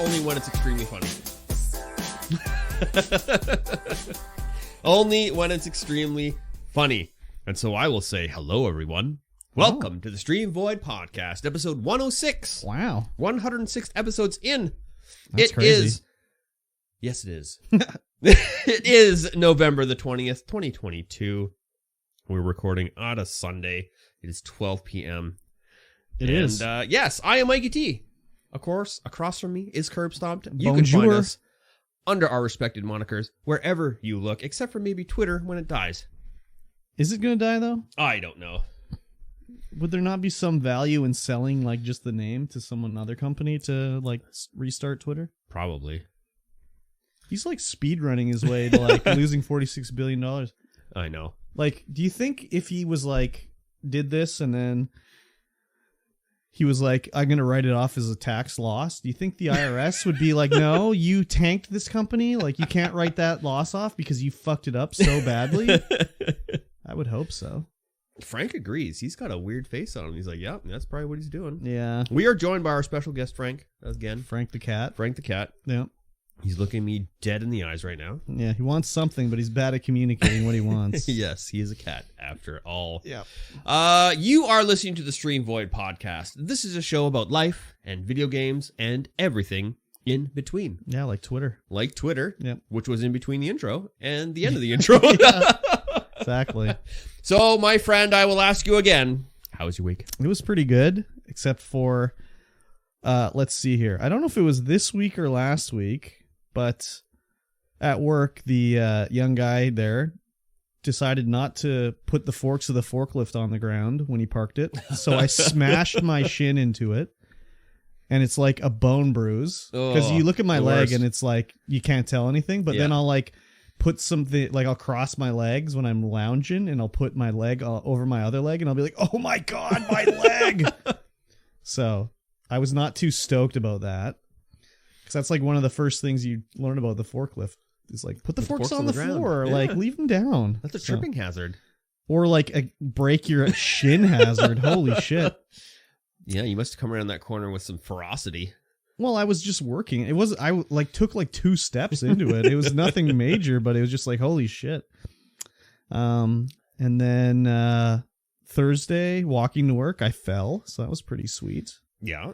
only when it's extremely funny. Only when it's extremely funny. And so I will say hello, everyone. Welcome to the StreamVoid podcast, episode 106. Wow. 106 episodes in. That's crazy. Yes, it is. It is November the 20th, 2022. We're recording on a Sunday. It is 12 p.m. It is. Yes, I am MikeyT. Of course, across from me is KurbStomped. You Bonjour. can find us under our respected monikers wherever you look, except for maybe Twitter when it dies. Is it going to die, though? I don't know. Would there not be some value in selling, like, just the name to another company to, like, restart Twitter? Probably. He's, like, speedrunning his way to, like, losing $46 billion. I know. Like, do you think if he was, like, did this and then he was like, I'm going to write it off as a tax loss, do you think the IRS would be like, no, you tanked this company? Like, you can't write that loss off because you fucked it up so badly? I would hope so. Frank agrees. He's got a weird face on him. He's like, yeah, that's probably what he's doing. Yeah. We are joined by our special guest, Frank, again. Frank the cat. Frank the cat. Yeah. He's looking me dead in the eyes right now. Yeah, he wants something, but he's bad at communicating what he wants. Yes, he is a cat, after all. Yeah. You are listening to the StreamVoid podcast. This is a show about life and video games and everything in between. Yeah, like Twitter. Like Twitter, Yep. which was in between the intro and the end of the intro. Exactly. So, my friend, I will ask you again, how was your week? It was pretty good, except for, let's see here. I don't know if it was this week or last week, but at work, the young guy there decided not to put the forks of the forklift on the ground when he parked it. So I smashed my shin into it, and it's like a bone bruise. Because you look at my leg, and it's like, you can't tell anything, but then I'll like put something, like I'll cross my legs when I'm lounging, and I'll put my leg over my other leg, and I'll be like, oh my God, my leg! So I was not too stoked about that. Because that's like one of the first things you learn about the forklift. Is like, put the forks on the floor. Yeah. Like, leave them down. That's a tripping hazard. Or like a break your shin hazard. Holy shit. Yeah, you must have come around that corner with some ferocity. Well, I was just working. I like took like 2 steps into it. It was nothing major, but it was just like, holy shit. And then Thursday, walking to work, I fell. So that was pretty sweet. Yeah.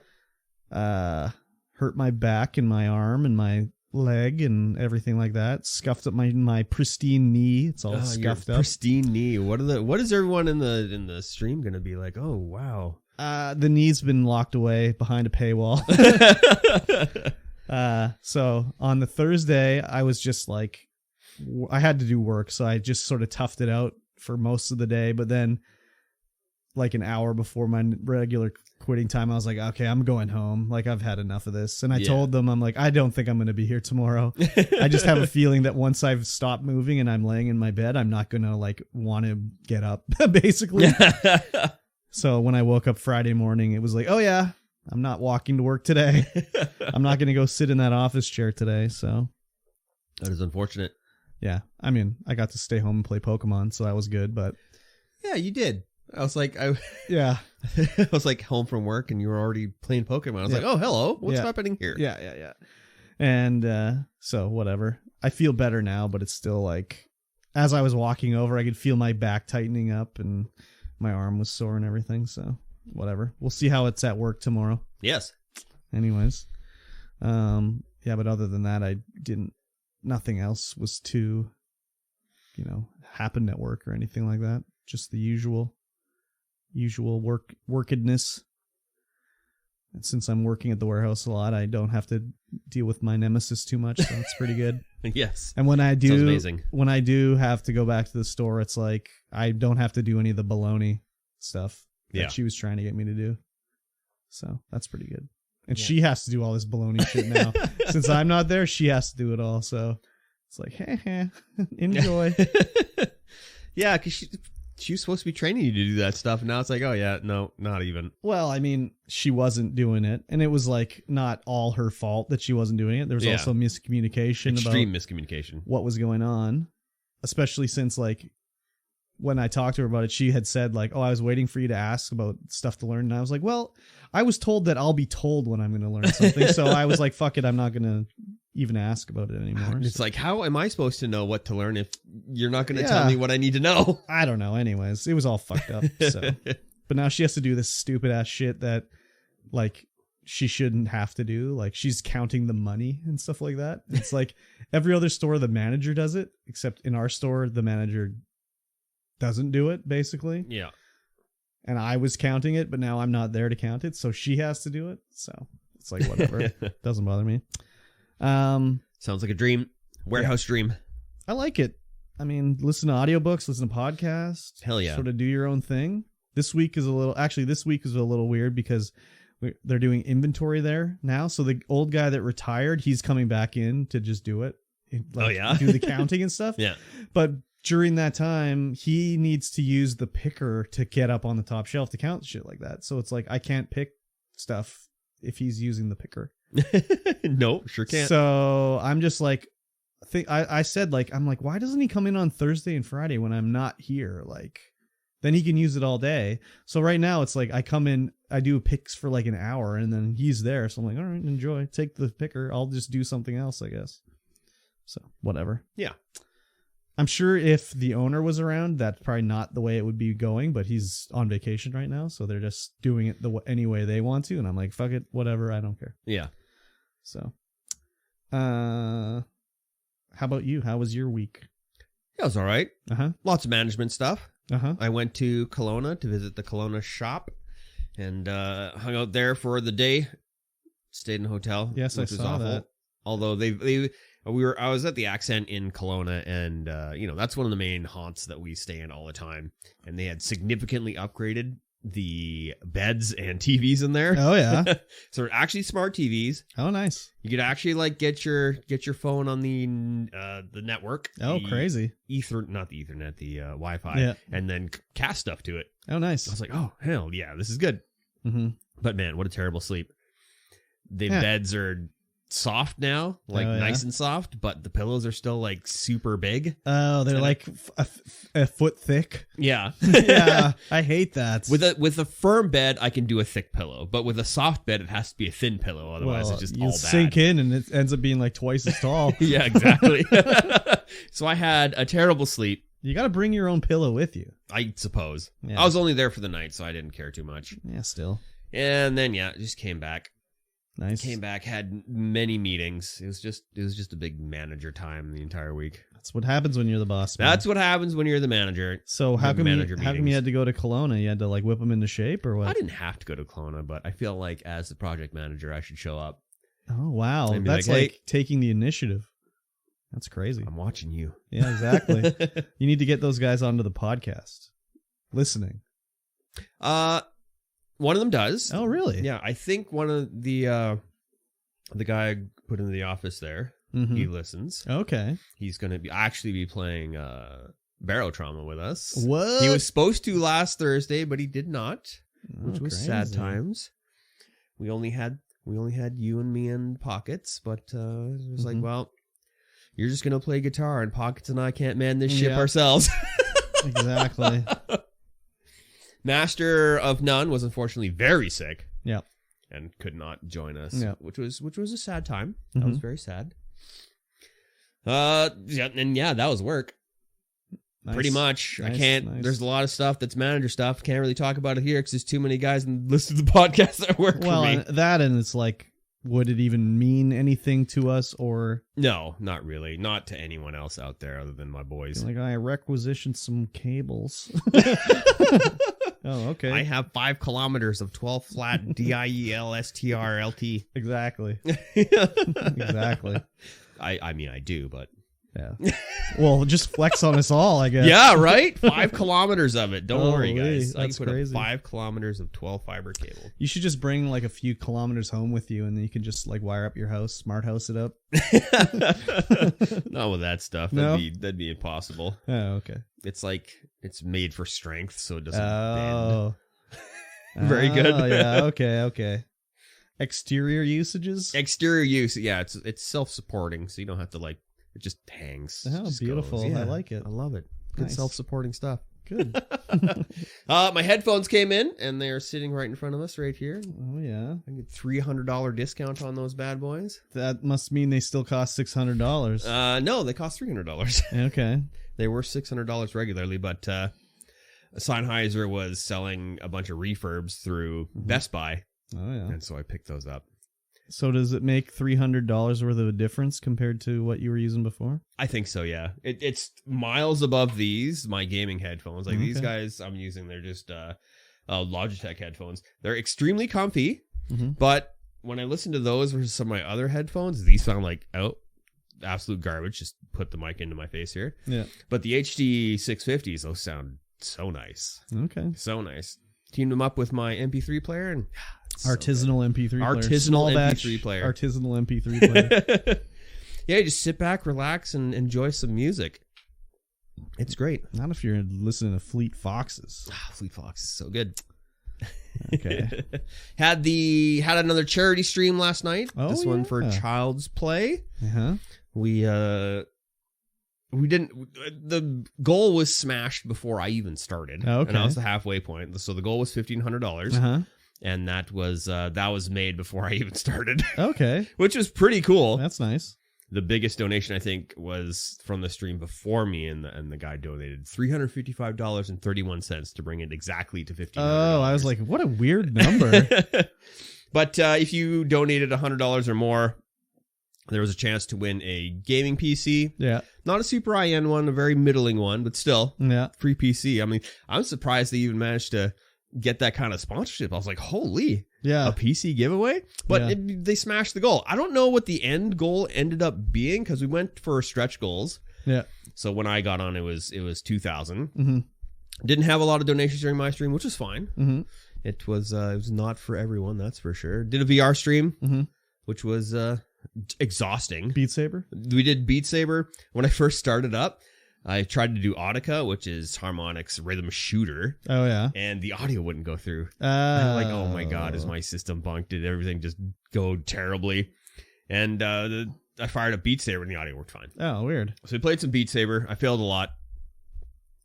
Hurt my back and my arm and my leg and everything like that. Scuffed up my pristine knee. It's all scuffed up. Pristine knee. What is everyone in the stream gonna be like? Oh wow. The knee's been locked away behind a paywall. So on the Thursday, I was just like, I had to do work, so I just sort of toughed it out for most of the day. But then, like an hour before my regular quitting time, I was like, okay, I'm going home. Like, I've had enough of this. And I told them, I'm like, I don't think I'm going to be here tomorrow. I just have a feeling that once I've stopped moving and I'm laying in my bed, I'm not going to like want to get up, basically. So when I woke up Friday morning, it was like, oh yeah, I'm not walking to work today. I'm not going to go sit in that office chair today. So that is unfortunate. Yeah. I mean, I got to stay home and play Pokemon, so that was good, but yeah, you did. I was like, yeah, I was like home from work and you were already playing Pokemon. I was like, oh, hello. What's happening here? Yeah. And so whatever. I feel better now, but it's still like, as I was walking over, I could feel my back tightening up and my arm was sore and everything. So whatever. We'll see how it's at work tomorrow. Yes. Anyways. Yeah, but other than that, nothing else was too, happened at work or anything like that. Just the usual workedness. And since I'm working at the warehouse a lot, I don't have to deal with my nemesis too much, so it's pretty good. Yes. And when I do have to go back to the store, it's like I don't have to do any of the baloney stuff that she was trying to get me to do. So that's pretty good. And she has to do all this baloney shit now. Since I'm not there, she has to do it all. So it's like, hey, enjoy. Yeah, because she was supposed to be training you to do that stuff, and now it's like, oh yeah, no, not even. Well, I mean, she wasn't doing it, and it was like not all her fault that she wasn't doing it. There was also miscommunication, extreme miscommunication, what was going on, especially since like when I talked to her about it, she had said like, oh, I was waiting for you to ask about stuff to learn. And I was like, well, I was told that I'll be told when I'm going to learn something. So I was like, fuck it. I'm not going to even ask about it anymore. It's like, how am I supposed to know what to learn if you're not going to tell me what I need to know? I don't know. Anyways, it was all fucked up. So, but now she has to do this stupid ass shit that like she shouldn't have to do. Like she's counting the money and stuff like that. It's like every other store, the manager does it, except in our store, the manager doesn't do it basically. Yeah. And I was counting it, but now I'm not there to count it. So she has to do it. So it's like, whatever. Doesn't bother me. Sounds like a dream. Warehouse dream. I like it. I mean, listen to audiobooks, listen to podcasts. Hell yeah. Sort of do your own thing. This week is a little weird because they're doing inventory there now. So the old guy that retired, he's coming back in to just do it. Like, do the counting and stuff. Yeah. But during that time, he needs to use the picker to get up on the top shelf to count shit like that. So it's like, I can't pick stuff if he's using the picker. No, sure can't. So I'm just like, I said, like, I'm like, why doesn't he come in on Thursday and Friday when I'm not here? Like, then he can use it all day. So right now it's like, I come in, I do picks for like an hour and then he's there. So I'm like, all right, enjoy, take the picker. I'll just do something else, I guess. So whatever. Yeah. I'm sure if the owner was around, that's probably not the way it would be going, but he's on vacation right now. So they're just doing it any way they want to. And I'm like, fuck it, whatever. I don't care. Yeah. So, how about you? How was your week? It was all right. Uh-huh. Lots of management stuff. Uh-huh. I went to Kelowna to visit the Kelowna shop and hung out there for the day. Stayed in a hotel. Yes, I saw that. Although I was at the Accent in Kelowna, and that's one of the main haunts that we stay in all the time. And they had significantly upgraded the beds and TVs in there. Oh yeah. So they're actually smart TVs. Oh nice. You could actually like get your phone on the network. Oh crazy. Not the Ethernet, the Wi-Fi. Yeah. And then cast stuff to it. Oh nice. I was like, oh hell yeah, this is good. Mm-hmm. But man, what a terrible sleep. The beds are soft now, like nice and soft, but the pillows are still like super big. Oh, they're like a foot thick. Yeah. Yeah, I hate that. With a firm bed, I can do a thick pillow, but with a soft bed, it has to be a thin pillow. Otherwise, it's just all bad. Sink in, and it ends up being like twice as tall. Yeah, exactly. So I had a terrible sleep. You got to bring your own pillow with you, I suppose. Yeah. I was only there for the night, so I didn't care too much. Yeah, still. And then just came back. Nice. Came back, had many meetings. It was just a big manager time the entire week. That's what happens when you're the boss, man. That's what happens when you're the manager. So how come you had to go to Kelowna? You had to like whip them into shape or what? I didn't have to go to Kelowna, but I feel like as the project manager, I should show up. Oh wow, that's like, hey, taking the initiative. That's crazy. I'm watching you. Yeah, exactly. You need to get those guys onto the podcast. Listening. One of them does. Oh, really? Yeah, I think one of the guy I put into the office there, he listens. Okay. He's going to actually be playing Barotrauma with us. What? He was supposed to last Thursday, but he did not, which was crazy. sad times. We only had you and me in Pockets, but it was like, well, you're just going to play guitar, and Pockets and I can't man this ship ourselves. Exactly. Master of None was unfortunately very sick. Yeah. And could not join us. Yeah. Which was a sad time. That was very sad. That was work. Nice. Pretty much. Nice, I can't. nice. There's a lot of stuff that's manager stuff. Can't really talk about it here because there's too many guys and listen to the podcast that work for me. And it's like, would it even mean anything to us or? No, not really. Not to anyone else out there other than my boys. Like, I requisitioned some cables. Oh, okay. I have 5 kilometers of 12 flat DIELSTRLT. Exactly. Exactly. I mean, I do, but. Yeah. Well, just flex on us all, I guess. Yeah, right? 5 kilometers of it. Don't worry, guys. That's I can put crazy. 5 kilometers of 12 fiber cable. You should just bring like a few kilometers home with you, and then you can just like wire up your house, smart house it up. Not with that stuff. No? That'd be impossible. Oh, okay. It's like it's made for strength, so it doesn't Oh. bend. Very good. Oh, yeah. Okay. Exterior usages? Exterior use, yeah. It's self-supporting, so you don't have to like. It just hangs. Oh, just beautiful. goes. Yeah, I like it. I love it. Good Nice. self-supporting stuff. Good. My headphones came in, and they're sitting right in front of us right here. Oh, yeah. I get $300 discount on those bad boys. That must mean they still cost $600. No, they cost $300. Okay. They were $600 regularly, but Sennheiser was selling a bunch of refurbs through Best Buy, Oh, yeah. and so I picked those up. So does it make $300 worth of a difference compared to what you were using before? I think so, yeah. It's miles above these, my gaming headphones. Like these Okay. guys I'm using, they're just Logitech headphones. They're extremely comfy, Mhm. but when I listen to those versus some of my other headphones, these sound like, absolute garbage. Just put the mic into my face here. Yeah. But the HD 650s, those sound so nice. Okay. So nice. Teamed them up with my MP3 player and it's so Artisanal MP3 player. Artisanal Small MP3 batch player. Artisanal MP3 player. good. Yeah, you just sit back, relax, and enjoy some music. It's great. Not if you're listening to Fleet Foxes. Fleet Fox is so good. Okay. had another charity stream last night. Oh, This one for yeah. Child's Play. Uh-huh. We didn't. The goal was smashed before I even started. Okay. And that was the halfway point. So the goal was $1,500, Uh-huh. and that was made before I even started, Okay. which was pretty cool. That's nice. The biggest donation I think was from the stream before me, and the guy donated $355.31 to bring it exactly to $1,500. Oh, I was like, what a weird number. But if you donated $100 or more, there was a chance to win a gaming PC. Yeah. Not a super high-end one, a very middling one, but still, Yeah. free PC. I mean, I'm surprised they even managed to get that kind of sponsorship. I was like, holy, Yeah. a PC giveaway? But Yeah. they smashed the goal. I don't know what the end goal ended up being, because we went for stretch goals. Yeah. So when I got on, it was 2,000. Mm-hmm. Didn't have a lot of donations during my stream, which is fine. Mm-hmm. It was not for everyone, that's for sure. Did a VR stream, Mm-hmm. which was exhausting. Beat Saber? We did Beat Saber. When I first started up, I tried to do Audica, which is Harmonix's rhythm shooter, Oh, yeah. and the audio wouldn't go through. I'm like, oh my god, Uh, is my system bunked? Did everything just go terribly? And I fired up Beat Saber, and the audio worked fine. Oh, weird. So we played some Beat Saber. I failed a lot.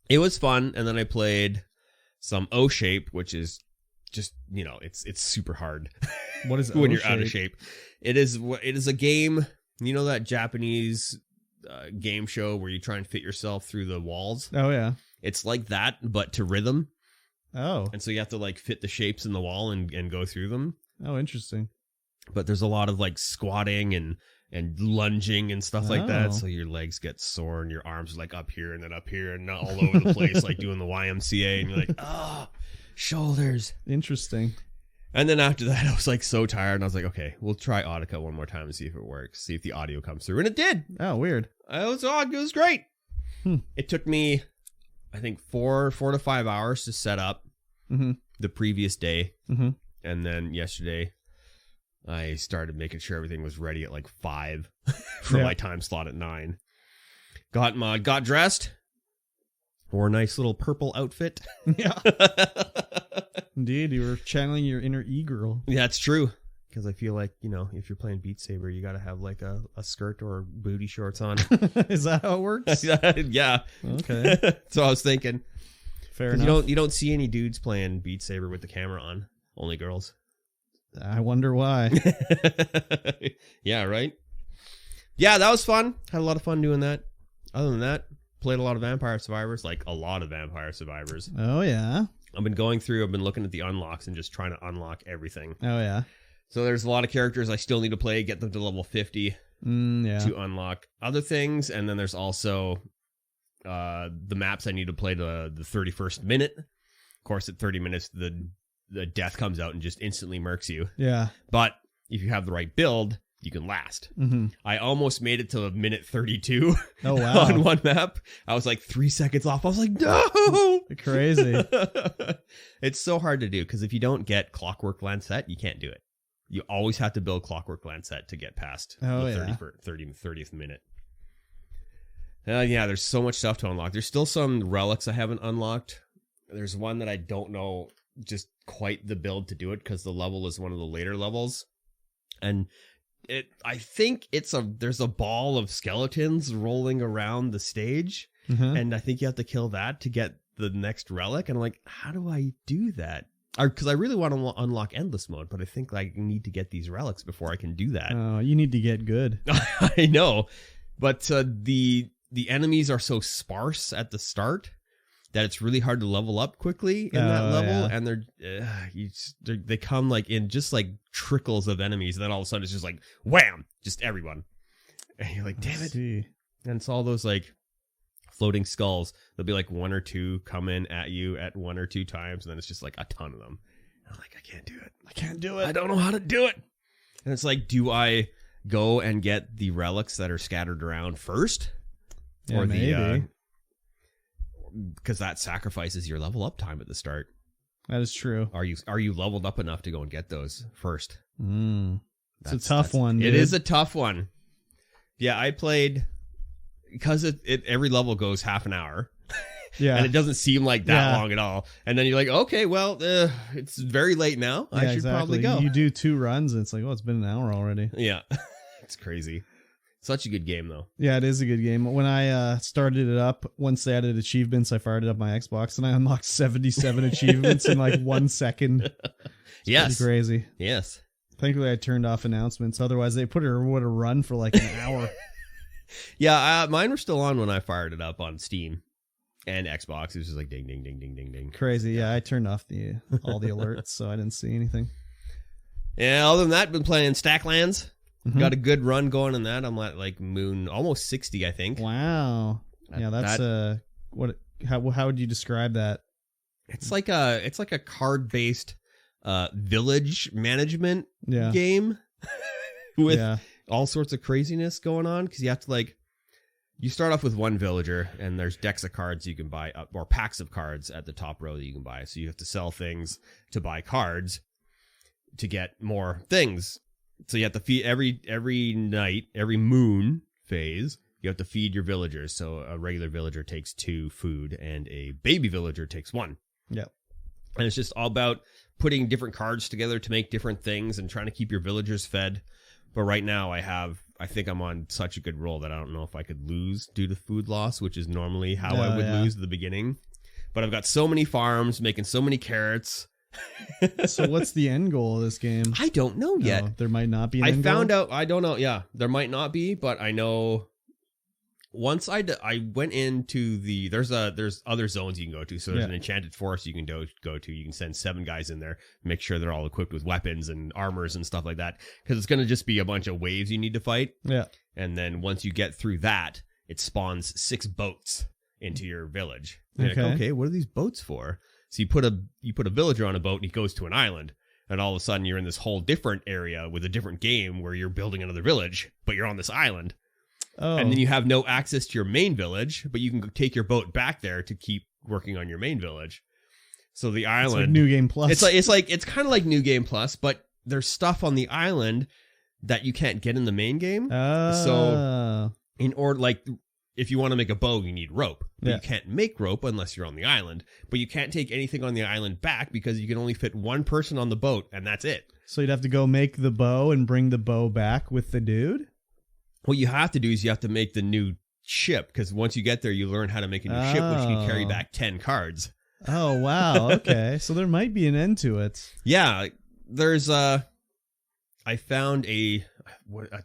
It was fun, and then I played some O-Shape, which is just, it's super hard What is when you're out of O-Shape? shape. It is a game, that Japanese game show where you try and fit yourself through the walls. Oh, yeah. It's like that, but to rhythm. Oh. And so you have to fit the shapes in the wall and go through them. Oh, interesting. But there's a lot of squatting and lunging and stuff like that. Oh. So your legs get sore and your arms are up here and then up here and not all over the place, like doing the YMCA. And you're like, shoulders. Interesting. And then after that, I was so tired, and I was like, okay, we'll try Audica one more time and see if it works, see if the audio comes through. And it did. Oh, weird. It was great. Hmm. It took me, I think, 4 to 5 hours to set up Mm-hmm. the previous day. Mm-hmm. And then yesterday, I started making sure everything was ready at 5 for Yeah. my time slot at 9. Got dressed, wore a nice little purple outfit. Yeah. Indeed, you were channeling your inner e-girl. Yeah, it's true. Because I feel like, if you're playing Beat Saber, you got to have a skirt or booty shorts on. Is that how it works? Yeah. Okay. So I was thinking, Fair 'cause enough. you don't see any dudes playing Beat Saber with the camera on. Only girls. I wonder why. Yeah, right? Yeah, that was fun. Had a lot of fun doing that. Other than that, played a lot of Vampire Survivors, a lot of Vampire Survivors. Oh, yeah. I've been looking at the unlocks and just trying to unlock everything. Oh, yeah. So there's a lot of characters I still need to play, get them to level 50 Yeah. to unlock other things. And then there's also the maps I need to play to the 31st minute. Of course, at 30 minutes, the death comes out and just instantly murks you. Yeah. But if you have the right build, you can last. Mm-hmm. I almost made it to minute 32 Oh, wow. on one map. I was 3 seconds off. I was like, no! Crazy. It's so hard to do because if you don't get Clockwork Lancet, you can't do it. You always have to build Clockwork Lancet to get past the 30th minute. Yeah, there's so much stuff to unlock. There's still some relics I haven't unlocked. There's one that I don't know just quite the build to do it because the level is one of the later levels. And I think there's a ball of skeletons rolling around the stage. Mm-hmm. And I think you have to kill that to get the next relic, and I'm like, how do I do that? Because I really want to unlock endless mode, but I think I need to get these relics before I can do that. Oh, you need to get good. I know, but the enemies are so sparse at the start that it's really hard to level up quickly in that level, and they come like in just like trickles of enemies, and then all of a sudden it's just like wham, just everyone, and you're like, damn it. And it's all those like floating skulls. There'll be like one or two come in at you at one or two times, and then it's just like a ton of them. And I'm like, I can't do it. I don't know how to do it. And it's like, do I go and get the relics that are scattered around first? Yeah, or maybe. Because that sacrifices your level up time at the start. That is true. Are you leveled up enough to go and get those first? It's a tough one. Dude. It is a tough one. Yeah, I played because it every level goes half an hour. Yeah, and it doesn't seem like that long at all. And then you're like, okay, well, it's very late now. I should probably go. You do 2 runs, and it's like, oh, it's been an hour already. Yeah, it's crazy. Such a good game, though. Yeah, it is a good game. When I started it up, once they added achievements, I fired it up my Xbox, and I unlocked 77 achievements in like 1 second. It's pretty crazy. Yes. Thankfully, I turned off announcements. Otherwise, they would have run for like an hour. Yeah, mine were still on when I fired it up on Steam and Xbox. It was just like ding, ding, ding, ding, ding, ding. Crazy. Yeah, I turned off all the alerts, so I didn't see anything. Yeah, other than that, been playing Stacklands. Got a good run going in that. I'm at like moon almost 60, I think. Wow. Yeah, that's how would you describe that? It's like a card-based village management game with all sorts of craziness going on, because you have to you start off with one villager, and there's decks of cards you can buy, or packs of cards at the top row that you can buy. So you have to sell things to buy cards to get more things. So you have to feed every night, every moon phase, you have to feed your villagers. So a regular villager takes 2 food, and a baby villager takes 1. Yeah. And it's just all about putting different cards together to make different things and trying to keep your villagers fed. But right now I think I'm on such a good roll that I don't know if I could lose due to food loss, which is normally how I would lose at the beginning. But I've got so many farms, making so many carrots. So what's the end goal of this game? I don't know yet. No, there might not be an end goal? found out, I don't know. Yeah, there might not be, but I know once I went into there's other zones you can go to. So there's an enchanted forest you can go to. You can send 7 guys in there, make sure they're all equipped with weapons and armors and stuff like that, because it's going to just be a bunch of waves you need to fight. Yeah. And then once you get through that, it spawns 6 boats into your village. Okay, what are these boats for? So you put a villager on a boat, and he goes to an island, and all of a sudden you're in this whole different area with a different game where you're building another village, but you're on this island. Oh. And then you have no access to your main village, but you can take your boat back there to keep working on your main village. So the island, it's like New Game Plus. It's kind of like New Game Plus, but there's stuff on the island that you can't get in the main game. So in order, if you want to make a bow, you need rope. But you can't make rope unless you're on the island. But you can't take anything on the island back because you can only fit 1 person on the boat, and that's it. So you'd have to go make the bow and bring the bow back with the dude? What you have to do is you have to make the new ship, because once you get there, you learn how to make a new ship, which can carry back 10 cards. Oh, wow. Okay. So there might be an end to it. Yeah. There's I found a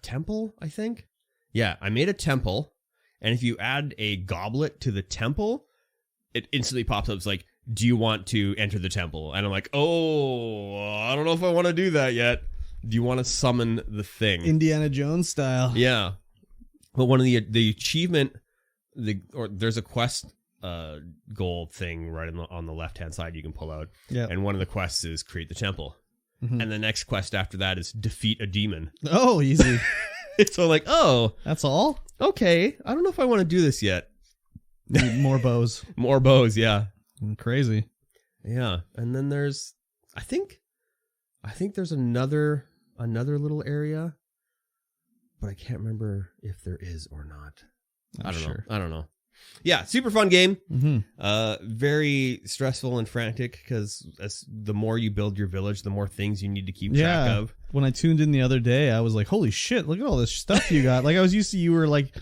temple, I think. Yeah, I made a temple. And if you add a goblet to the temple, it instantly pops up. It's like, do you want to enter the temple? And I'm like, oh, I don't know if I want to do that yet. Do you want to summon the thing? Indiana Jones style. Yeah. But one of the achievement, there's a quest goal thing right on the left-hand side you can pull out. Yeah. And one of the quests is create the temple. Mm-hmm. And the next quest after that is defeat a demon. Oh, easy. So like, oh. That's all? Okay. I don't know if I want to do this yet. Need more bows. More bows, yeah. Crazy. Yeah. And then there's, I think there's another little area, but I can't remember if there is or not. I don't know. Yeah, super fun game. Mm-hmm. Very stressful and frantic, because the more you build your village, the more things you need to keep track of. When I tuned in the other day, I was like, holy shit, look at all this stuff you got. Like, I was used to you were like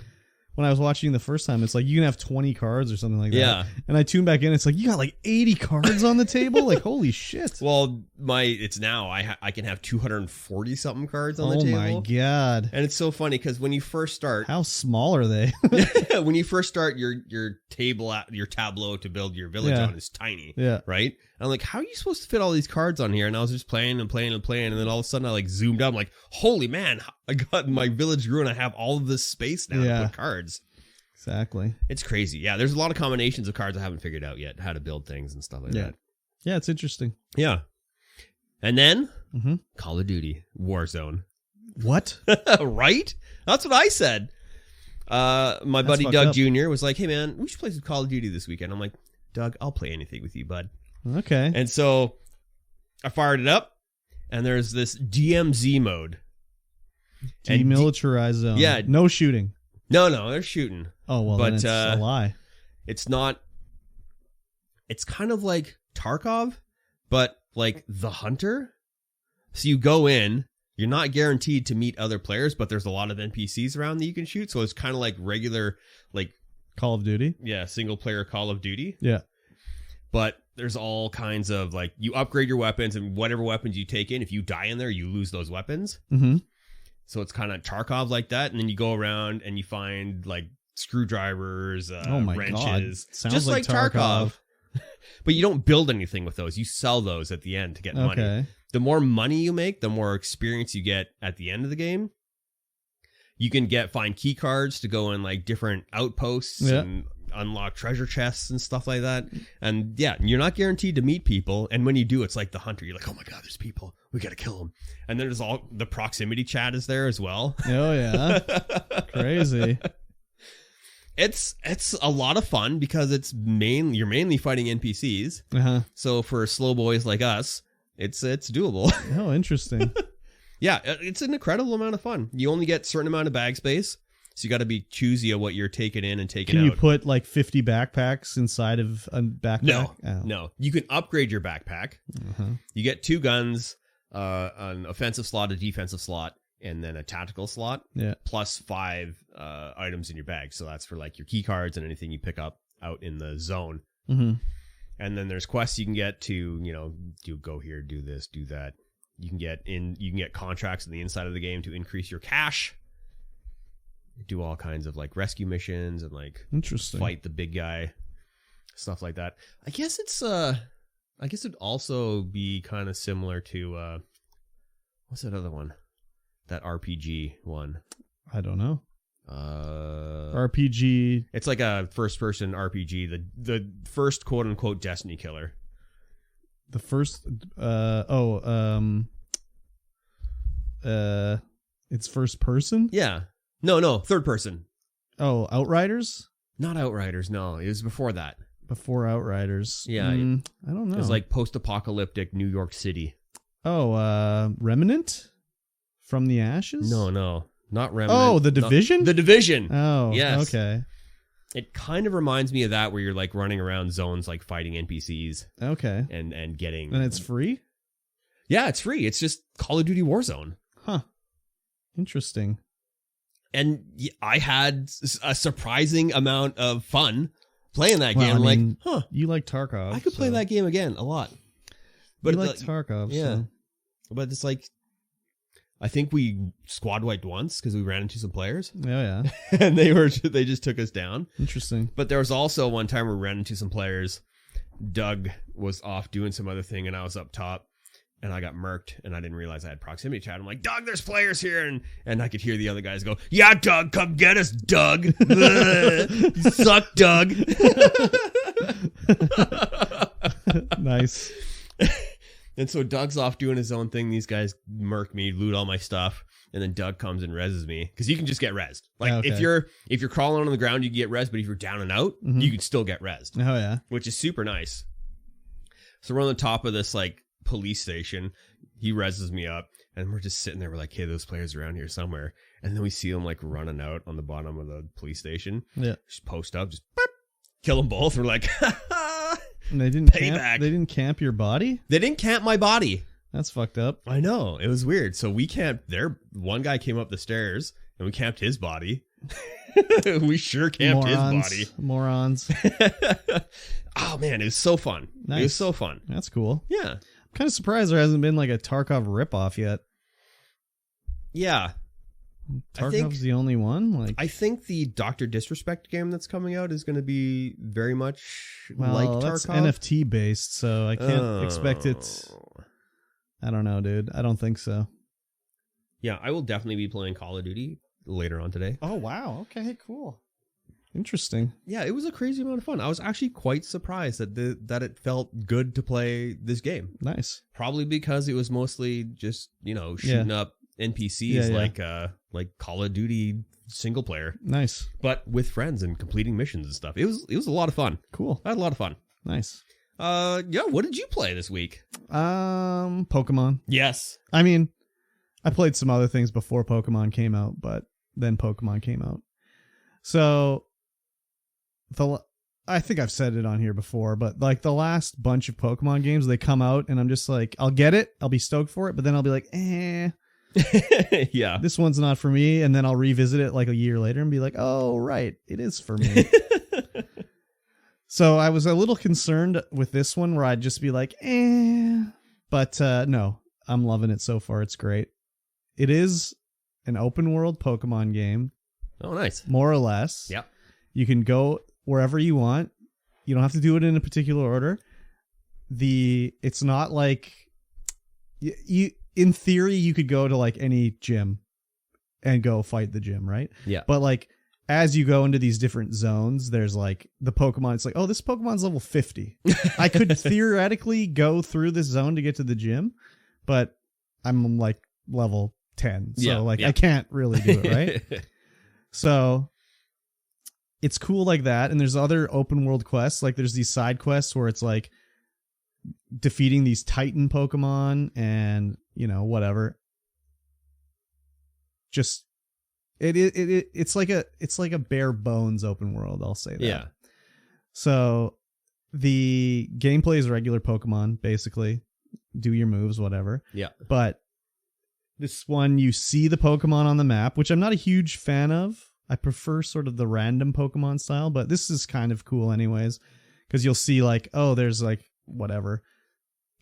when I was watching the first time, it's like you can have 20 cards or something like that. Yeah. And I tuned back in, it's like you got like 80 cards on the table? Like, holy shit. Well, it's now I can have 240 something cards on the table. Oh my god. And it's so funny because when you first start, how small are they? when you first start, your tableau to build your village on is tiny. Yeah. Right? And I'm like, how are you supposed to fit all these cards on here? And I was just playing, and then all of a sudden I like zoomed out. I'm like, holy man, I got my village grew and I have all of this space now to put cards. Exactly. It's crazy. Yeah, there's a lot of combinations of cards I haven't figured out yet, how to build things and stuff like that. Yeah, it's interesting. Yeah. And then Call of Duty Warzone. What? Right? That's what I said. My buddy Doug Jr. was like, hey man, we should play some Call of Duty this weekend. I'm like, Doug, I'll play anything with you, bud. Okay. And so I fired it up, and there's this DMZ mode. Demilitarized zone. Yeah. No shooting. No, they're shooting. Oh, well, then it's a lie. It's not. It's kind of like Tarkov, but like the Hunter. So you go in, you're not guaranteed to meet other players, but there's a lot of NPCs around that you can shoot. So it's kind of like regular, like Call of Duty. Yeah, single player Call of Duty. Yeah. But there's all kinds of, like, you upgrade your weapons, and whatever weapons you take in, if you die in there, you lose those weapons. Mm-hmm. So it's kind of Tarkov like that. And then you go around and you find, like, screwdrivers, wrenches. Sounds just like Tarkov. But you don't build anything with those. You sell those at the end to get money. The more money you make, the more experience you get at the end of the game. You can find key cards to go in, like, different outposts and unlock treasure chests and stuff like that. And yeah, you're not guaranteed to meet people. And when you do, it's like the Hunter. You're like, oh my god, there's people. We gotta kill them. And then there's all the proximity chat is there as well. Oh yeah. Crazy. It's a lot of fun because you're mainly fighting NPCs. So for slow boys like us, it's doable. Oh, interesting. Yeah, it's an incredible amount of fun. You only get a certain amount of bag space, so you got to be choosy of what you're taking in and taking out. Can you put like 50 backpacks inside of a backpack? No. You can upgrade your backpack. You get 2 guns, an offensive slot, a defensive slot, and then a tactical slot. Yeah. Plus 5 items in your bag. So that's for like your key cards and anything you pick up out in the zone. And then there's quests you can get to, go here, do this, do that. You can get contracts on the inside of the game to increase your cash. Do all kinds of like rescue missions and like fight the big guy, stuff like that. I guess it'd also be kind of similar to what's that other one? That RPG one. I don't know. RPG. It's like a first person RPG. The first quote unquote Destiny killer. The first it's first person? Yeah. No, third person. Oh, Outriders? Not Outriders, no. It was before that. Before Outriders. Yeah. I don't know. It was like post-apocalyptic New York City. Oh, Remnant? From the Ashes? No, not Remnant. Oh, The Division? The Division. Oh, yes. Okay. It kind of reminds me of that, where you're like running around zones, like fighting NPCs. Okay. And getting. And it's free? Yeah, it's free. It's just Call of Duty Warzone. Huh. Interesting. And I had a surprising amount of fun playing that game. I mean, you like Tarkov. I could play that game again a lot. But you like Tarkov. Yeah. So. But it's like, I think we squad wiped once because we ran into some players. Oh, yeah. And they just took us down. Interesting. But there was also one time we ran into some players. Doug was off doing some other thing and I was up top. And I got murked, and I didn't realize I had proximity chat. I'm like, Doug, there's players here. And I could hear the other guys go, yeah, Doug, come get us, Doug. You suck, Doug. Nice. And so Doug's off doing his own thing. These guys murk me, loot all my stuff. And then Doug comes and reses me. Because you can just get resed. Like, if you're crawling on the ground, you can get resed. But if you're down and out, you can still get resed. Oh, yeah. Which is super nice. So we're on the top of this, like, police station. He reses me up and we're just sitting there. We're like, hey, those players around here somewhere. And then we see them like running out on the bottom of the police station. Yeah. Just post up, just boop, kill them both. We're like, and they didn't camp. They didn't camp your body? They didn't camp my body. That's fucked up. I know. It was weird. So we camped there. One guy came up the stairs and we camped his body. We sure camped his body. Morons. Oh man, it was so fun. Nice. It was so fun. That's cool. Yeah. I'm kind of surprised there hasn't been like a Tarkov ripoff yet. Yeah. Tarkov's the only one. Like, I think the Dr. Disrespect game that's coming out is going to be very much well, like Tarkov. that's NFT based, so I can't expect it. I don't know, dude. I don't think so. Yeah, I will definitely be playing Call of Duty later on today. Oh, wow. Okay, cool. Interesting. Yeah, it was a crazy amount of fun. I was actually quite surprised that it felt good to play this game. Nice. Probably because it was mostly just, shooting up NPCs like Call of Duty single player. Nice. But with friends and completing missions and stuff. It was a lot of fun. Cool. I had a lot of fun. Nice. Yeah, what did you play this week? Pokemon. Yes. I mean, I played some other things before Pokemon came out, but then Pokemon came out. So I think I've said it on here before, but like the last bunch of Pokemon games, they come out and I'm just like, I'll get it. I'll be stoked for it. But then I'll be like, yeah, this one's not for me. And then I'll revisit it like a year later and be like, oh, right. It is for me. So I was a little concerned with this one where I'd just be like, but no, I'm loving it so far. It's great. It is an open world Pokemon game. Oh, nice. More or less. Yep. You can go wherever you want. You don't have to do it in a particular order. It's not like you in theory you could go to like any gym and go fight the gym, right? Yeah. But like as you go into these different zones, there's like the Pokemon. It's like, oh, this Pokemon's level 50. I could theoretically go through this zone to get to the gym, but I'm like level 10. So I can't really do it, right? So it's cool like that. And there's other open world quests. Like there's these side quests where it's like defeating these Titan Pokemon and, whatever. Just it's like a bare bones open world, I'll say that. Yeah. So the gameplay is regular Pokemon, basically. Do your moves, whatever. Yeah. But this one, you see the Pokemon on the map, which I'm not a huge fan of. I prefer sort of the random Pokemon style, but this is kind of cool anyways, because you'll see like, oh, there's like whatever,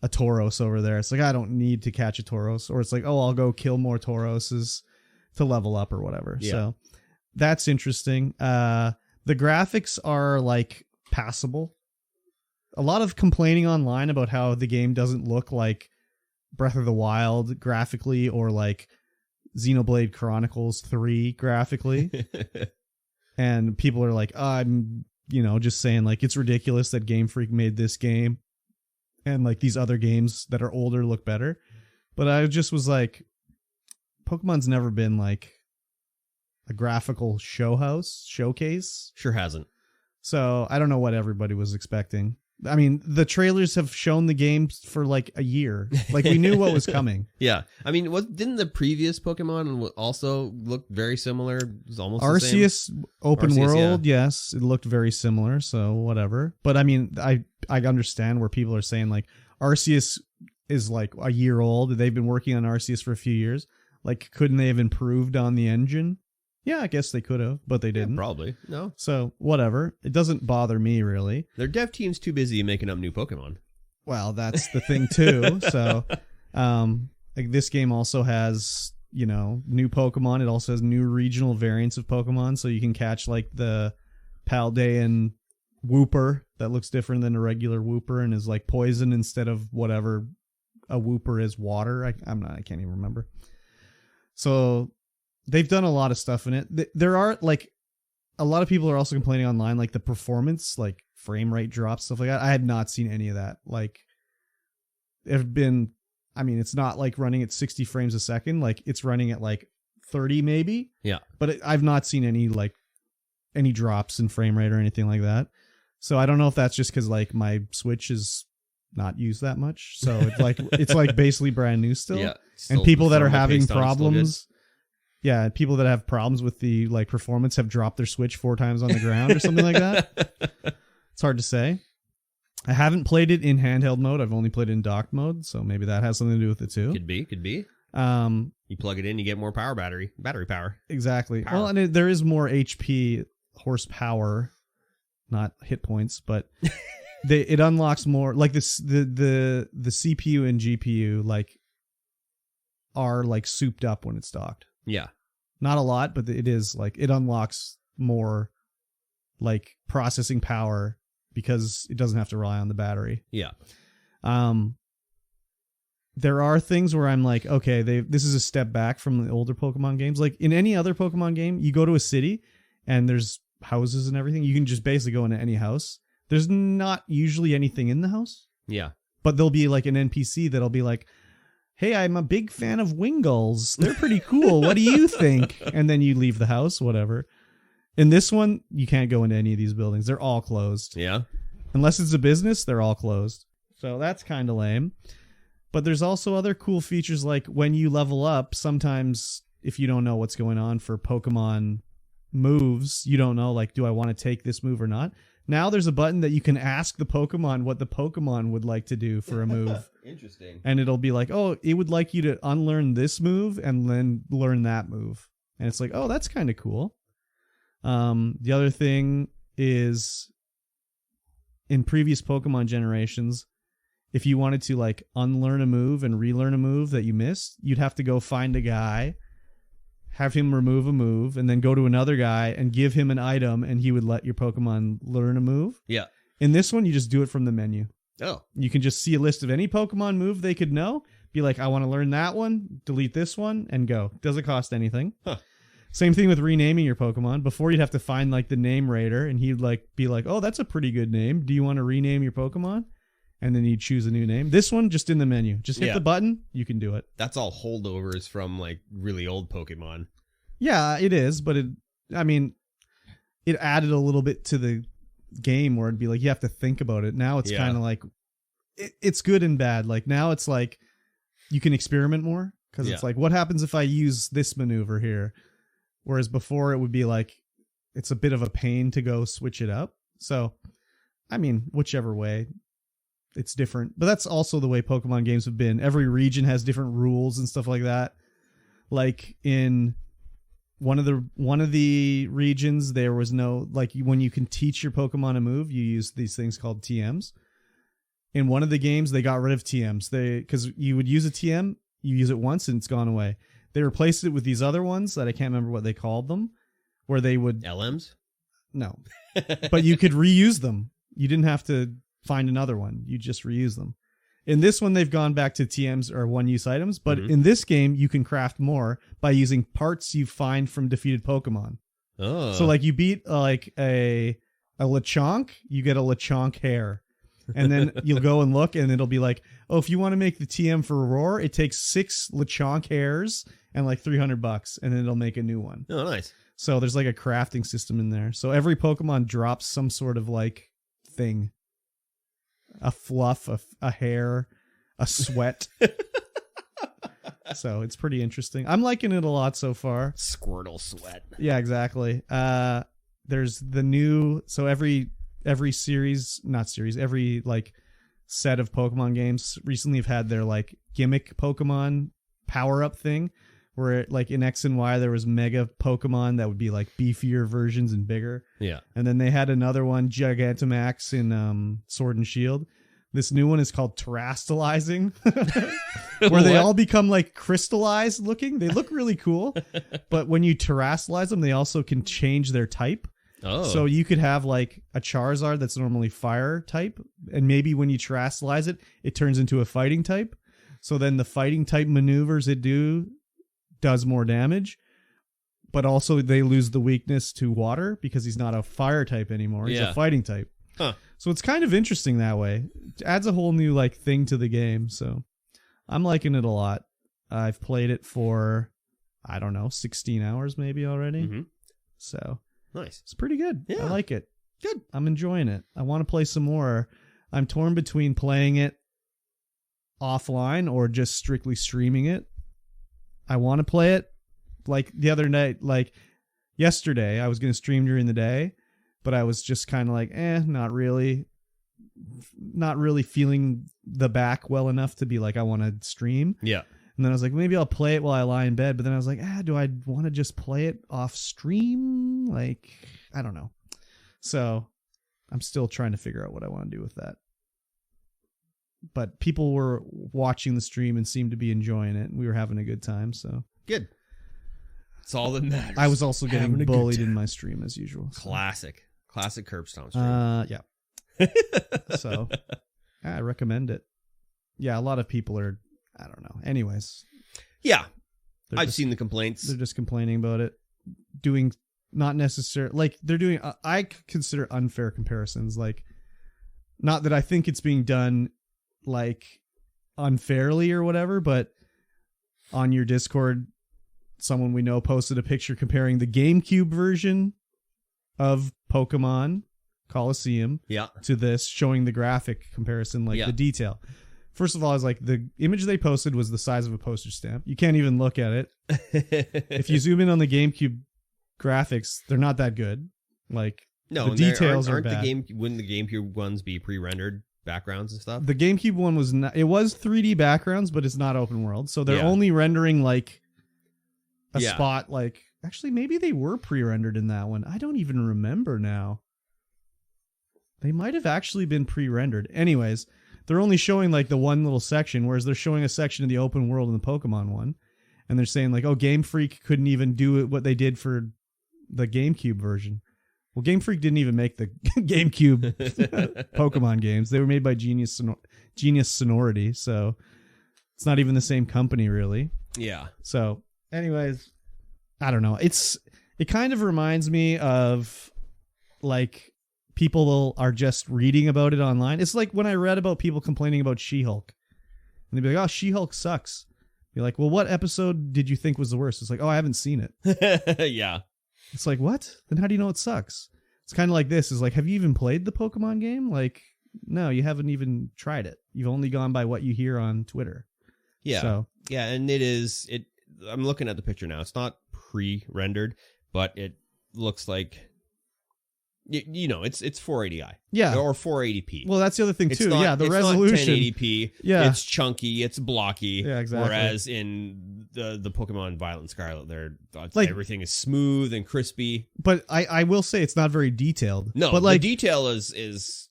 a Tauros over there. It's like, I don't need to catch a Tauros. Or it's like, oh, I'll go kill more Tauroses to level up or whatever. Yeah. So that's interesting. The graphics are like passable. A lot of complaining online about how the game doesn't look like Breath of the Wild graphically or like Xenoblade Chronicles 3 graphically. And people are like, I'm, just saying like it's ridiculous that Game Freak made this game and like these other games that are older look better. But I just was like, Pokemon's never been like a graphical showcase. Sure hasn't. So I don't know what everybody was expecting. I mean, the trailers have shown the game for like a year. Like we knew what was coming. Yeah. I mean, didn't the previous Pokemon also look very similar? It was almost Arceus the same. Open Arceus, world, yeah. Yes, it looked very similar, so whatever. But I mean, I understand where people are saying like Arceus is like a year old. They've been working on Arceus for a few years. Like, couldn't they have improved on the engine? Yeah, I guess they could have, but they didn't. Yeah, probably. No. So, whatever. It doesn't bother me, really. Their dev team's too busy making up new Pokemon. Well, that's the thing, too. So, like this game also has, new Pokemon. It also has new regional variants of Pokemon, so you can catch, like, the Paldean Wooper that looks different than a regular Wooper and is, like, poison instead of whatever a Wooper is, water. I can't even remember. So they've done a lot of stuff in it. There are like a lot of people are also complaining online, like the performance, like frame rate drops, stuff like that. I had not seen any of that. Like it's not like running at 60 frames a second. Like it's running at like 30 maybe. Yeah. But I've not seen any drops in frame rate or anything like that. So I don't know if that's just because like my Switch is not used that much. So it's like basically brand new still. Yeah. And people that are having problems, people that have problems with the like performance have dropped their Switch 4 times on the ground or something like that. It's hard to say. I haven't played it in handheld mode. I've only played it in docked mode, so maybe that has something to do with it too. Could be. You plug it in, you get more battery power. Exactly. Power. Well, and there is more HP horsepower, not hit points, but it unlocks more. Like this, the CPU and GPU like are like souped up when it's docked. Yeah. Not a lot, but it is like it unlocks more like processing power because it doesn't have to rely on the battery. Yeah. There are things where I'm like, okay, this is a step back from the older Pokemon games. Like in any other Pokemon game, you go to a city and there's houses and everything. You can just basically go into any house. There's not usually anything in the house. Yeah. But there'll be like an NPC that'll be like, hey, I'm a big fan of Wingulls. They're pretty cool. What do you think? And then you leave the house, whatever. In this one, you can't go into any of these buildings. They're all closed. Yeah. Unless it's a business, they're all closed. So that's kind of lame. But there's also other cool features like when you level up, sometimes if you don't know what's going on for Pokemon moves, you don't know, like, do I want to take this move or not? Now there's a button that you can ask the Pokemon what the Pokemon would like to do for a move. Interesting. And it'll be like, oh, it would like you to unlearn this move and then learn that move. And it's like, oh, that's kind of cool. The other thing is in previous Pokemon generations, if you wanted to like unlearn a move and relearn a move that you missed, you'd have to go find a guy, have him remove a move, and then go to another guy and give him an item, and he would let your Pokemon learn a move. Yeah. In this one, you just do it from the menu. Oh. You can just see a list of any Pokemon move they could know, be like, I want to learn that one, delete this one, and go. Doesn't cost anything. Huh. Same thing with renaming your Pokemon. Before, you'd have to find like the name raider, and he'd like be like, oh, that's a pretty good name. Do you want to rename your Pokemon? And then you choose a new name. This one, just in the menu. Just hit the button, you can do it. That's all holdovers from like really old Pokemon. Yeah, it is, but it added a little bit to the game where it'd be like you have to think about it. Now it's kind of like it's good and bad. Like now it's like you can experiment more because it's like, what happens if I use this maneuver here? Whereas before it would be like it's a bit of a pain to go switch it up. So, I mean, whichever way. It's different, but that's also the way Pokemon games have been. Every region has different rules and stuff like that. Like in one of the regions, there was no, like, when you can teach your Pokemon a move, you use these things called TMs. In one of the games, they got rid of TMs. Because you would use a TM, you use it once and it's gone away. They replaced it with these other ones that I can't remember what they called them, where they would LMs? No, but you could reuse them. You didn't have to find another one. You just reuse them. In this one, they've gone back to TMs or one-use items, but in this game, you can craft more by using parts you find from defeated Pokemon. Oh. So, like, you beat like a Lechonk, you get a Lechonk hair. And then you'll go and look, and it'll be like, oh, if you want to make the TM for Roar, it takes 6 Lechonk hairs and like $300, and then it'll make a new one. Oh, nice. So there's like a crafting system in there. So every Pokemon drops some sort of like thing. A fluff, a hair, a sweat. So it's pretty interesting. I'm liking it a lot so far. Squirtle sweat. Yeah, exactly. There's the new, so every like set of Pokemon games recently have had their like gimmick Pokemon power up thing, where like in X and Y there was mega Pokemon that would be like beefier versions and bigger. Yeah. And then they had another one, Gigantamax in Sword and Shield. This new one is called Terastallizing, where they all become like crystallized looking. They look really cool, but when you terastallize them, they also can change their type. Oh. So you could have like a Charizard that's normally fire type, and maybe when you terastallize it, it turns into a fighting type. So then the fighting type maneuvers it does more damage, but also they lose the weakness to water because he's not a fire type anymore. He's a fighting type. Huh. So it's kind of interesting that way. It adds a whole new like thing to the game. So I'm liking it a lot. I've played it for, I don't know, 16 hours maybe already. Mm-hmm. So nice. It's pretty good. Yeah. I like it. Good. I'm enjoying it. I want to play some more. I'm torn between playing it offline or just strictly streaming it. I want to play it like the other night, like yesterday. I was going to stream during the day, but I was just kind of like, not really feeling the back well enough to be like, I want to stream. Yeah. And then I was like, maybe I'll play it while I lie in bed. But then I was like, do I want to just play it off stream? Like, I don't know. So I'm still trying to figure out what I want to do with that. But people were watching the stream and seemed to be enjoying it. And we were having a good time. So good. That's all that matters. I was also getting bullied in my stream as usual. So. Classic KurbStomped stream. Yeah. So I recommend it. Yeah, a lot of people are, I don't know. Anyways. Yeah. I've seen the complaints. They're just complaining about it. Doing not necessarily, like they're doing, I consider unfair comparisons. Like, not that I think it's being done like unfairly or whatever, but on your Discord, someone we know posted a picture comparing the GameCube version of Pokemon Coliseum to this, showing the graphic comparison, like the detail. First of all, I was like, the image they posted was the size of a postage stamp. You can't even look at it. If you zoom in on the GameCube graphics, they're not that good. Like, no, the details aren't bad. The wouldn't the GameCube ones be pre-rendered backgrounds and stuff? The GameCube one was not. It was 3D backgrounds, but it's not open world, so they're only rendering like a spot. Like, actually, maybe they were pre-rendered in that one. I don't even remember now. They might have actually been pre-rendered. Anyways, they're only showing like the one little section, whereas they're showing a section of the open world in the Pokemon one, and they're saying like, oh, Game Freak couldn't even do what they did for the GameCube version. Well, Game Freak didn't even make the GameCube Pokemon games. They were made by Genius Sonority, so it's not even the same company, really. Yeah. So, anyways, I don't know. It kind of reminds me of like people are just reading about it online. It's like when I read about people complaining about She-Hulk, and they'd be like, "Oh, She-Hulk sucks." Be like, "Well, what episode did you think was the worst?" It's like, "Oh, I haven't seen it." Yeah. It's like, what? Then how do you know it sucks? It's kind of like this. Is like, have you even played the Pokemon game? Like, no, you haven't even tried it. You've only gone by what you hear on Twitter. Yeah. So. Yeah, and I'm looking at the picture now. It's not pre-rendered, but it looks like, it's 480i. Yeah. Or 480p. Well, that's the other thing, too. The it's resolution. Not 1080p. Yeah. It's chunky. It's blocky. Yeah, exactly. Whereas in the Pokemon Violet and Scarlet, everything is smooth and crispy. But I will say it's not very detailed. No, but the detail is it's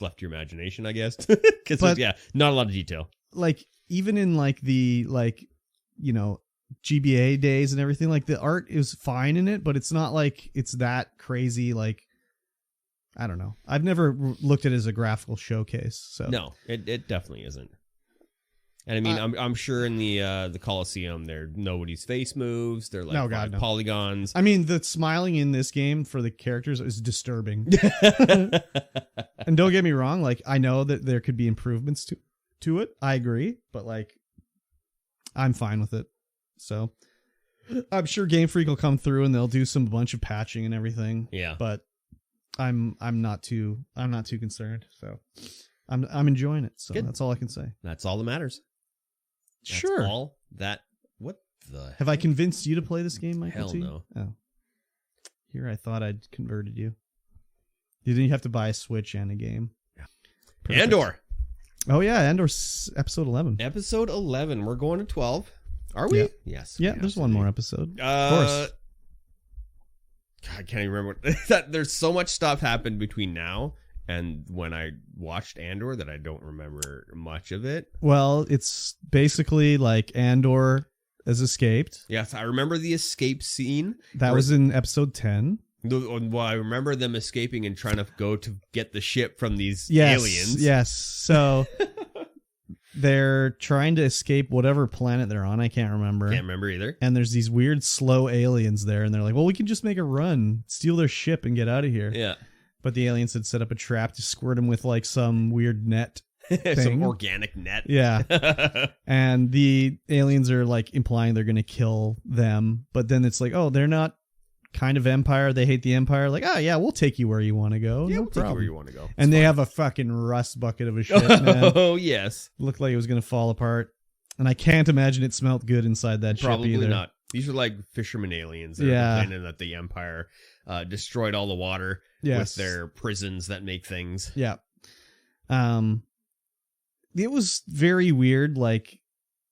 left to your imagination, I guess. Because, not a lot of detail. Like, even in, like, the, like, GBA days and everything, like, the art is fine in it, but it's not like it's that crazy, like, I don't know. I've never looked at it as a graphical showcase. So no, it definitely isn't. And I mean, I'm sure in the Coliseum, nobody's face moves. They're like polygons. I mean, the smiling in this game for the characters is disturbing. And don't get me wrong, like, I know that there could be improvements to it. I agree, but like, I'm fine with it. So I'm sure Game Freak will come through and they'll do a bunch of patching and everything. Yeah, but I'm not too concerned. So I'm enjoying it. So good. That's all I can say. That's all that matters. Sure. That's all that. What the? Have I convinced you to play this game, MikeyT? Hell no. Oh, here I thought I'd converted you. You have to buy a Switch and a game. Yeah. Andor. Oh yeah, Andor's episode 11. Episode 11. We're going to 12. Are we? Yeah. Yes. Yeah, there's one more episode. Of course. I can't even remember that. There's so much stuff happened between now and when I watched Andor that I don't remember much of it. Well, it's basically like Andor has escaped. Yes, I remember the escape scene. That was in episode 10. Well, I remember them escaping and trying to go to get the ship from these aliens. Yes. So they're trying to escape whatever planet they're on. I can't remember. Can't remember either. And there's these weird slow aliens there, and they're like, well, we can just make a run, steal their ship, and get out of here. Yeah. But the aliens had set up a trap to squirt them with like some weird net thing. Some organic net. Yeah. And the aliens are like implying they're going to kill them. But then it's like, oh, they're not kind of Empire. They hate the Empire. Like, oh, yeah, we'll take you where you want to go. Yeah, no we'll problem. take you where you want to go. And they have a fucking rust bucket of a ship, man. Oh, yes. Looked like it was going to fall apart. And I can't imagine it smelled good inside that ship either. Probably not. These are like fisherman aliens. They're complaining that the Empire destroyed all the water with their prisons that make things. Yeah. It was very weird. Like,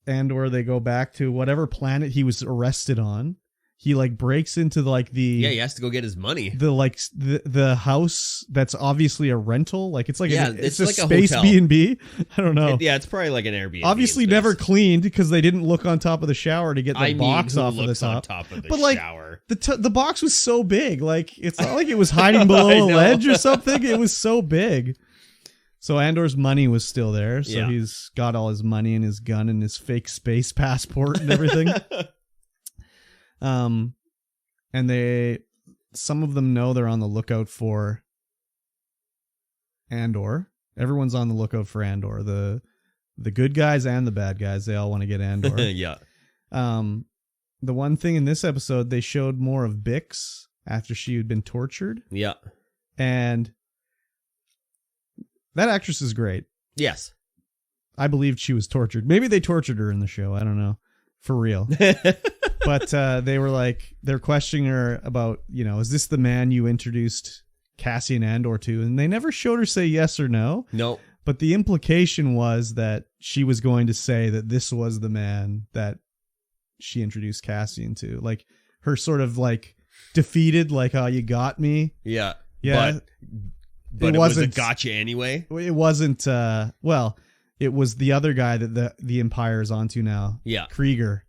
Andor, they go back to whatever planet he was arrested on. He like breaks into like the he has to go get his money. The house that's obviously a rental. Like it's like it's a like space a hotel. B&B. I don't know. It's probably like an Airbnb. Obviously never cleaned because they didn't look on top of the shower to get the box off of the top. On top of the but like shower. the box was so big, like it's not like it was hiding below a ledge or something. It was so big. So Andor's money was still there. So he's got all his money and his gun and his fake space passport and everything. And some of them know they're on the lookout for Andor. Everyone's on the lookout for Andor. The good guys and the bad guys, they all want to get Andor. Yeah. The one thing in this episode, they showed more of Bix after she had been tortured. Yeah. And that actress is great. Yes. I believed she was tortured. Maybe they tortured her in the show. I don't know. For real. But they're questioning her about, is this the man you introduced Cassian Andor to? And they never showed her say yes or no. No. But the implication was that she was going to say that this was the man that she introduced Cassian to. Like her sort of like defeated, like, oh, you got me. Yeah. Yeah. But it was a gotcha anyway. It wasn't, it was the other guy that the Empire is onto now. Yeah. Krieger.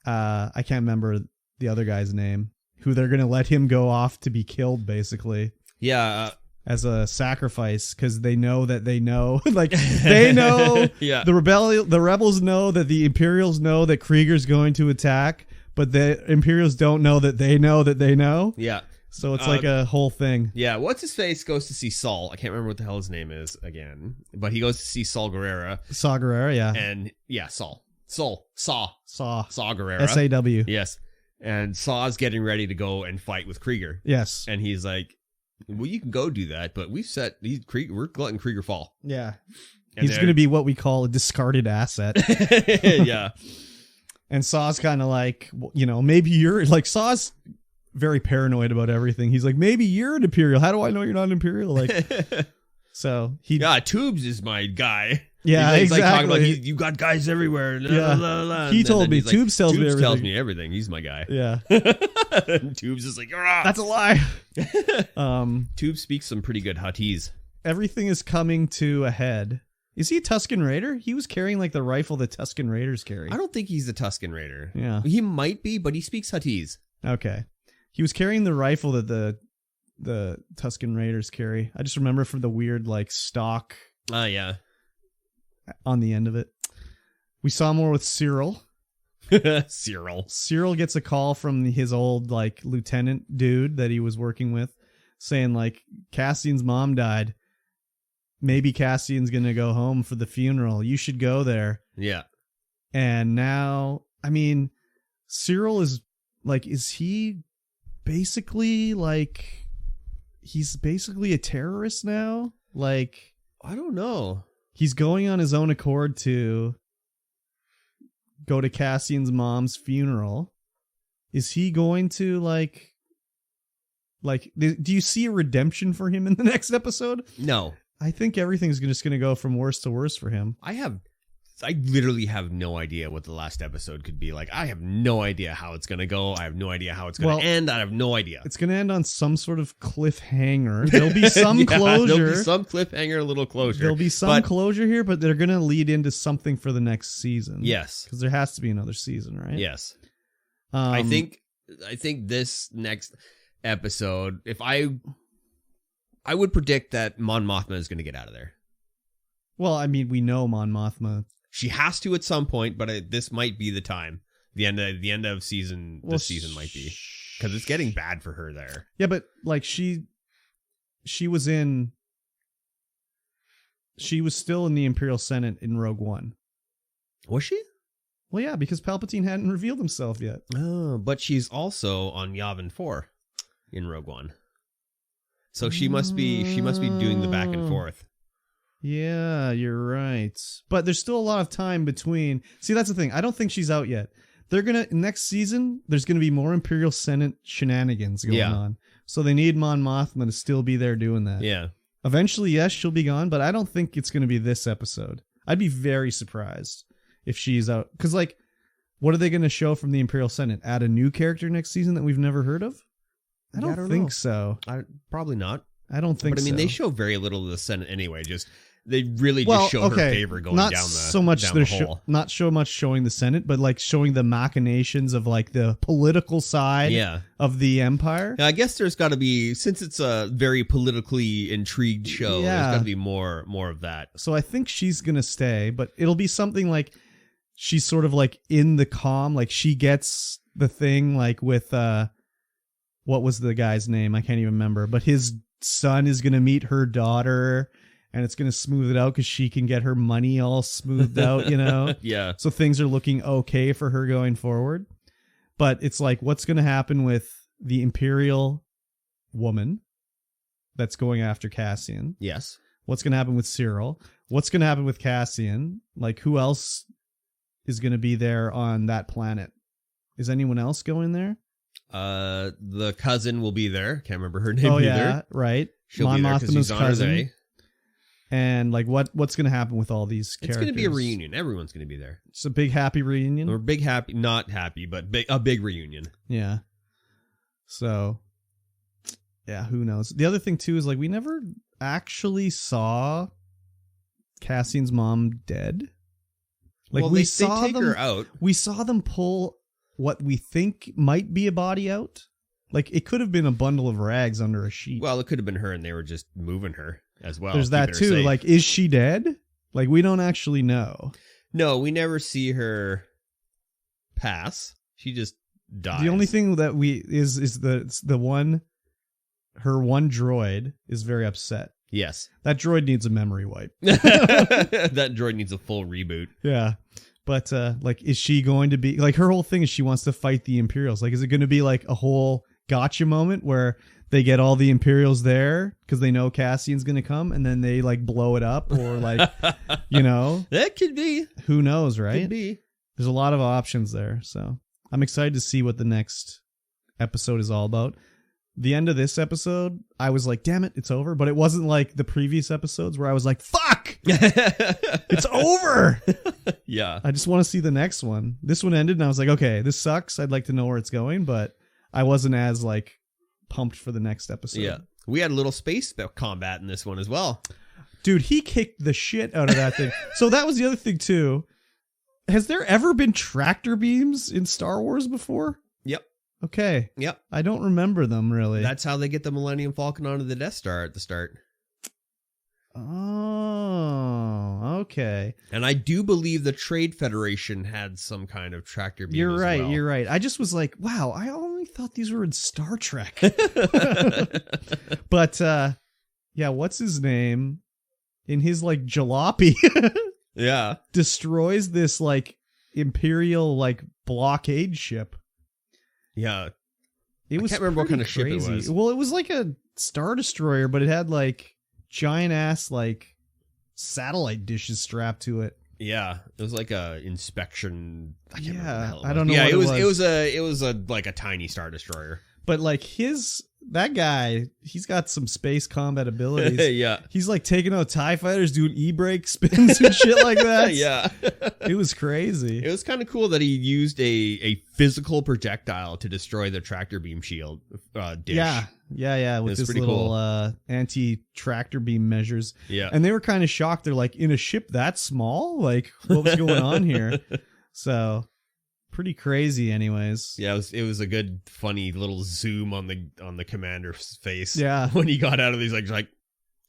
I can't remember the other guy's name. Who they're going to let him go off to be killed, basically. Yeah. As a sacrifice, because they know that they know. Like, they know. Yeah. The rebels know that the Imperials know that Krieger's going to attack, but the Imperials don't know that they know that they know. Yeah. So it's like a whole thing. Yeah, what's-his-face goes to see Saul. I can't remember what the hell his name is again. But he goes to see Saul Gerrera. Saw Gerrera, yeah. And, yeah, Saul. Saw Gerrera. S-A-W. Yes. And Saw's getting ready to go and fight with Krieger. Yes. And he's like, well, you can go do that, but we're letting Krieger fall. Yeah. And he's going to be what we call a discarded asset. Yeah. And Saw's kind of like, maybe you're, like, Saw's very paranoid about everything. He's like, maybe you're an Imperial. How do I know you're not an Imperial? Like, so he. Yeah, Tubes is my guy. Yeah, he's exactly. Like talking about you got guys everywhere. Yeah. He told me. Tubes tells me everything. Tells me everything. He's my guy. Yeah. Tubes is like, ah! That's a lie. Tubes speaks some pretty good Huttese. Everything is coming to a head. Is he a Tusken Raider? He was carrying like the rifle the Tusken Raiders carry. I don't think he's a Tusken Raider. Yeah. He might be, but he speaks Huttese. Okay. He was carrying the rifle that the Tusken Raiders carry. I just remember from the weird like stock. Yeah. On the end of it. We saw more with Cyril. Cyril gets a call from his old like lieutenant dude that he was working with saying like Cassian's mom died. Maybe Cassian's going to go home for the funeral. You should go there. Yeah. And now, I mean, Cyril is like, is he basically like, he's basically a terrorist now? Like, I don't know. He's going on his own accord to go to Cassian's mom's funeral. Is he going to like, do you see a redemption for him in the next episode? No. I think everything's just going to go from worse to worse for him. I literally have no idea what the last episode could be like. I have no idea how it's going to go. I have no idea how it's going to end. I have no idea. It's going to end on some sort of cliffhanger. There'll be some closure. There'll be some cliffhanger, a little closure. There'll be some closure here, but they're going to lead into something for the next season. Yes. Because there has to be another season, right? Yes. I think this next episode, if I would predict that Mon Mothma is going to get out of there. Well, I mean, we know Mon Mothma. She has to at some point, but this might be the time. The end of season. Well, this season might be because it's getting bad for her there. Yeah, but like she was still in the Imperial Senate in Rogue One. Was she? Well, yeah, because Palpatine hadn't revealed himself yet. Oh, but she's also on Yavin 4 in Rogue One. So she must be doing the back and forth. Yeah, you're right. But there's still a lot of time between. See, that's the thing. I don't think she's out yet. Next season, there's gonna be more Imperial Senate shenanigans going on. So they need Mon Mothma to still be there doing that. Yeah. Eventually, yes, she'll be gone, but I don't think it's gonna be this episode. I'd be very surprised if she's out. Because, like, what are they going to show from the Imperial Senate? Add a new character next season that we've never heard of? I don't think so. Probably not. I don't think so. But I mean, they show very little of the Senate anyway. They really just show her favor going down the hole. Not so much showing the Senate, but like showing the machinations of like the political side of the Empire. I guess there's got to be, since it's a very politically intrigued show, there's got to be more of that. So I think she's going to stay, but it'll be something like she's sort of like in the comm, like she gets the thing like with, what was the guy's name? I can't even remember, but his son is going to meet her daughter and it's going to smooth it out because she can get her money all smoothed out, you know? Yeah. So things are looking okay for her going forward. But it's like, what's going to happen with the Imperial woman that's going after Cassian? Yes. What's going to happen with Cyril? What's going to happen with Cassian? Like, who else is going to be there on that planet? Is anyone else going there? The cousin will be there. Can't remember her name either. Right. She'll be there because she's on her day. And like, what's going to happen with all these characters? It's going to be a reunion. Everyone's going to be there. It's a big happy reunion. Or big happy, not happy, but a big reunion. Yeah. So, yeah, who knows? The other thing too is like we never actually saw Cassian's mom dead. Like they take her out. We saw them pull what we think might be a body out. Like, it could have been a bundle of rags under a sheet. Well, it could have been her and they were just moving her as well. There's that too. Safe. Like, is she dead? Like, we don't actually know. No, we never see her pass. She just dies. The only thing that is the one, her one droid is very upset. Yes. That droid needs a memory wipe. That droid needs a full reboot. Yeah. But, like, is she going to be... Like, her whole thing is she wants to fight the Imperials. Like, is it going to be, like, a whole gotcha moment where they get all the Imperials there because they know Cassian's going to come and then they, like, blow it up? Or, like, you know? That could be. Who knows, right? Could be. There's a lot of options there. So, I'm excited to see what the next episode is all about. The end of this episode, I was like, damn it, it's over. But it wasn't like the previous episodes where I was like, fuck! It's over! Yeah. I just want to see the next one. This one ended and I was like, okay, this sucks. I'd like to know where it's going, but I wasn't as like pumped for the next episode. Yeah. We had a little space combat in this one as well. Dude, he kicked the shit out of that thing. So that was the other thing too. Has there ever been tractor beams in Star Wars before? Yep. Okay. Yep. I don't remember them really. That's how they get the Millennium Falcon onto the Death Star at the start. Oh, okay. And I do believe the Trade Federation had some kind of tractor beam. You're right. Well. You're right. I just was like, wow, I only thought these were in Star Trek. But yeah, what's his name? In his like jalopy, yeah, destroys this like Imperial like blockade ship. Yeah, I can't remember what kind of ship it was. Well, it was like a Star Destroyer, but it had like giant ass like satellite dishes strapped to it. Yeah, it was like a inspection. I can't remember I don't know. Yeah, what it was a like a tiny Star Destroyer. But like that guy, he's got some space combat abilities. Yeah, he's like taking out TIE fighters, doing e-brake spins and shit like that. Yeah, it was crazy. It was kind of cool that he used a physical projectile to destroy the tractor beam shield dish. Yeah, with this little cool. Anti-tractor beam measures. Yeah, and they were kind of shocked. They're like, in a ship that small? Like, what was going on here? So, pretty crazy anyways. Yeah, it was a good, funny little zoom on the commander's face. Yeah. When he got out of these, like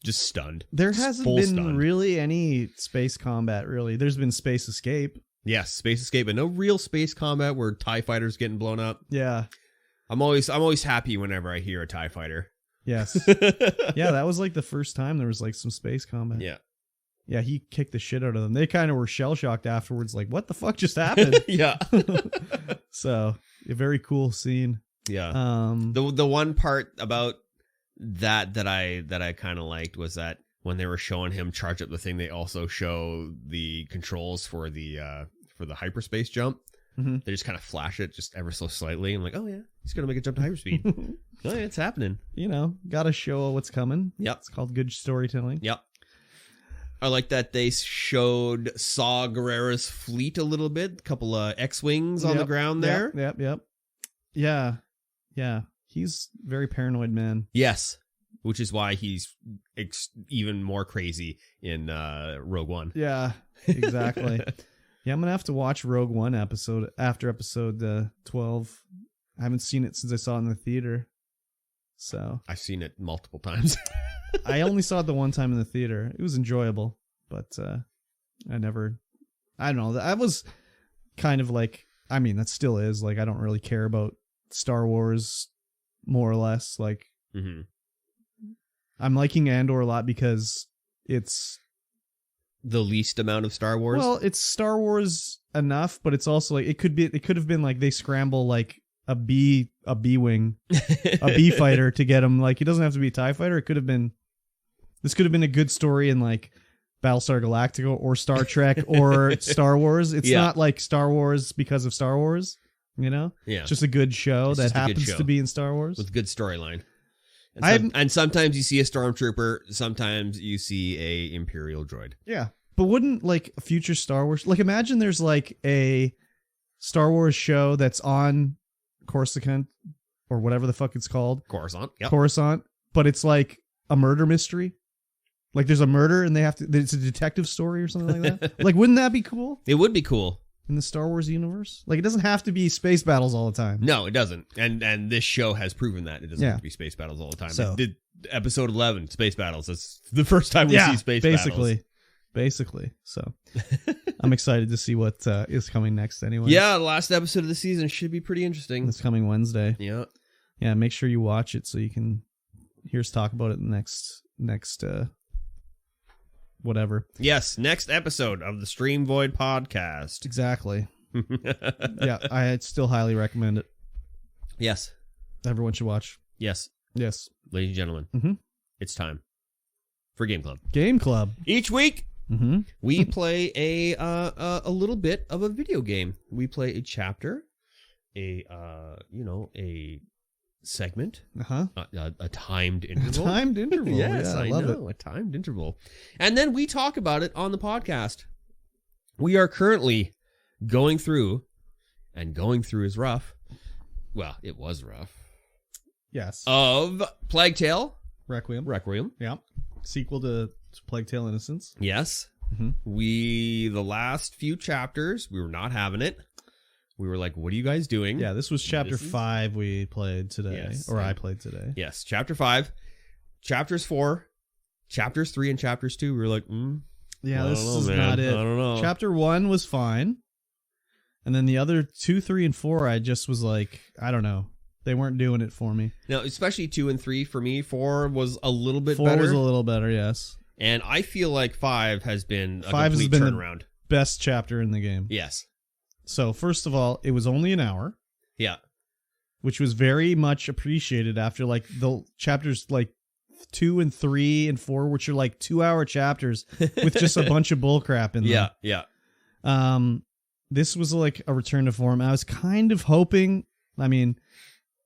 just stunned. There hasn't been really any space combat, really. There's been space escape. Yes, space escape, but no real space combat where TIE fighters getting blown up. Yeah. I'm always happy whenever I hear a TIE fighter. Yes. Yeah, that was like the first time there was like some space combat. Yeah. Yeah, he kicked the shit out of them. They kind of were shell-shocked afterwards, like, what the fuck just happened? Yeah. So, a very cool scene. Yeah. The one part about that I kind of liked was that when they were showing him charge up the thing, they also show the controls for the hyperspace jump. Mm-hmm. They just kind of flash it just ever so slightly. I'm like, oh yeah, he's going to make a jump to hyperspeed. Oh yeah, it's happening. You know, got to show what's coming. Yep. It's called good storytelling. Yep. I like that they showed Saw Gerrera's fleet a little bit. A couple of X-Wings on the ground there. Yep. Yeah. He's a very paranoid man. Yes. Which is why he's even more crazy in Rogue One. Yeah, exactly. Yeah, I'm going to have to watch Rogue One after episode 12. I haven't seen it since I saw it in the theater. So I've seen it multiple times. I only saw it the one time in the theater. It was enjoyable, but I don't know. I was kind of like, I mean, that still is like, I don't really care about Star Wars more or less. Like, I'm liking Andor a lot because it's the least amount of Star Wars. Well, it's Star Wars enough, but it's also like it could have been like they scramble like a B wing, a B fighter to get him. Like, he doesn't have to be a TIE fighter. This could have been a good story in like Battlestar Galactica or Star Trek or Star Wars. It's not like Star Wars because of Star Wars, you know? Yeah. It's just a good show that happens to be in Star Wars. With good storyline. And sometimes you see a stormtrooper, sometimes you see a Imperial droid. Yeah. But wouldn't like a future Star Wars, like imagine there's like a Star Wars show that's on Coruscant or whatever the fuck it's called. Coruscant. Yep. Coruscant. But it's like a murder mystery. Like there's a murder and it's a detective story or something like that. Like, wouldn't that be cool? It would be cool. In the Star Wars universe? Like, it doesn't have to be space battles all the time. No, it doesn't. And this show has proven that. It doesn't have to be space battles all the time. So, it did episode 11, space battles. That's the first time we see space battles. Basically. So, I'm excited to see what is coming next anyway. Yeah, the last episode of the season should be pretty interesting. It's coming Wednesday. Yeah. Yeah, make sure you watch it so you can hear us talk about it in the next whatever. Yes, next episode of the StreamVoid podcast. Exactly. Yeah, I still highly recommend it. Yes. Everyone should watch. Yes. Yes. Ladies and gentlemen, it's time for Game Club. Game Club. Each week, we play a little bit of a video game. We play a chapter, a segment, a timed interval. A timed interval. Yes, yeah, I love know, a timed interval. And then we talk about it on the podcast. We are currently going through, and going through is rough. Well, it was rough. Yes. Of Plague Tale. Requiem. Yeah. Sequel to Plague Tale Innocence. Yes. The last few chapters, we were not having it. We were like, what are you guys doing? Yeah, this was chapter 5 we played today. Yes. Or I played today. Yes, chapter 5. Chapters 4, chapters 3, and chapters 2, we were like, yeah, this is not it. I don't know. Chapter 1 was fine. And then the other 2, 3, and 4, I just was like, I don't know. They weren't doing it for me. No, especially 2 and 3 for me. 4 was a little bit 4 better. 4 was a little better, yes. And I feel like 5 has been a complete turnaround. The best chapter in the game. Yes. So, first of all, it was only an hour. Yeah. Which was very much appreciated after, like, the chapters, like, 2 and 3 and 4, which are, like, 2-hour chapters with just a bunch of bullcrap in them. Yeah. This was, like, a return to form. I was kind of hoping, I mean,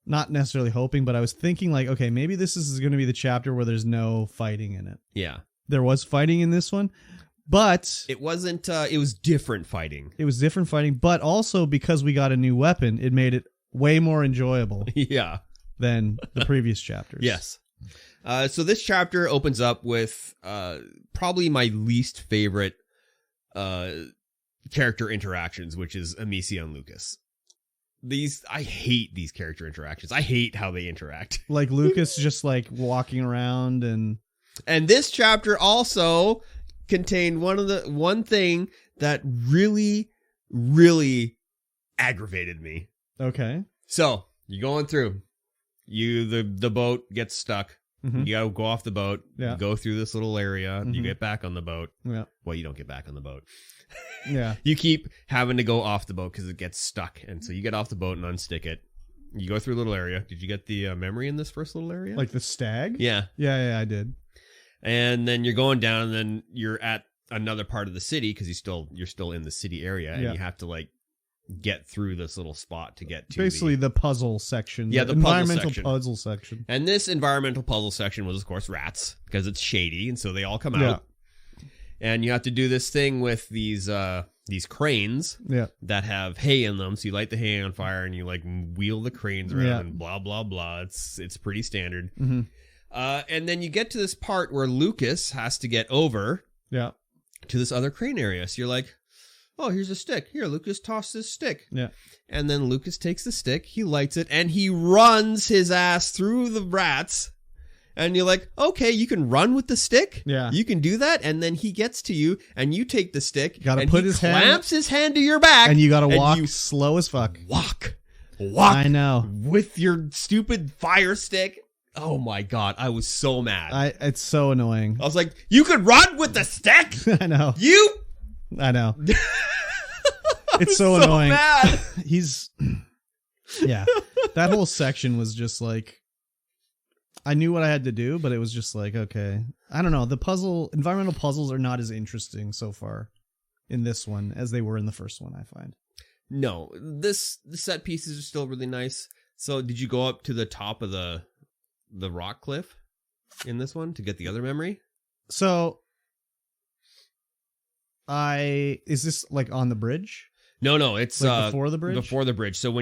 not necessarily hoping, but I was thinking, like, okay, maybe this is going to be the chapter where there's no fighting in it. Yeah. There was fighting in this one. But it wasn't, it was different fighting. It was different fighting, but also because we got a new weapon, it made it way more enjoyable. Yeah. Than the previous chapters. Yes. So this chapter opens up with probably my least favorite character interactions, which is Amicia and Lucas. I hate these character interactions. I hate how they interact. Like Lucas just like walking around and this chapter also contained one thing that really, really aggravated me. Okay. So you're going through. The boat gets stuck. You gotta go off the boat. Yeah. You go through this little area. You get back on the boat. Yeah. Well, you don't get back on the boat. Yeah. You keep having to go off the boat because it gets stuck. And so you get off the boat and unstick it. You go through a little area. Did you get the memory in this first little area? Like the stag? Yeah. Yeah, I did. And then you're going down, and then you're at another part of the city because you're still in the city area, and you have to like get through this little spot to get to basically the puzzle section. Yeah, the environmental puzzle section. And this environmental puzzle section was, of course, rats because it's shady, and so they all come out. And you have to do this thing with these cranes that have hay in them. So you light the hay on fire and you like wheel the cranes around and blah, blah, blah. It's pretty standard. Mm-hmm. And then you get to this part where Lucas has to get over to this other crane area. So you're like, oh, here's a stick. Here, Lucas, toss this stick. Yeah. And then Lucas takes the stick, he lights it, and he runs his ass through the rats. And you're like, okay, you can run with the stick? Yeah. You can do that? And then he gets to you, and you take the stick, and he clamps his hand to your back. And you gotta walk slow as fuck. Walk. I know. With your stupid fire stick. Oh my God, I was so mad. It's so annoying. I was like, you could run with the stick? I know. I know. It's so annoying. Mad. That whole section was just like, I knew what I had to do, but it was just like, okay. I don't know. The environmental puzzles are not as interesting so far in this one as they were in the first one, I find. No, the set pieces are still really nice. So did you go up to the top of the rock cliff in this one to get the other memory? So is this like on the bridge? No, it's like before the bridge. Before the bridge. So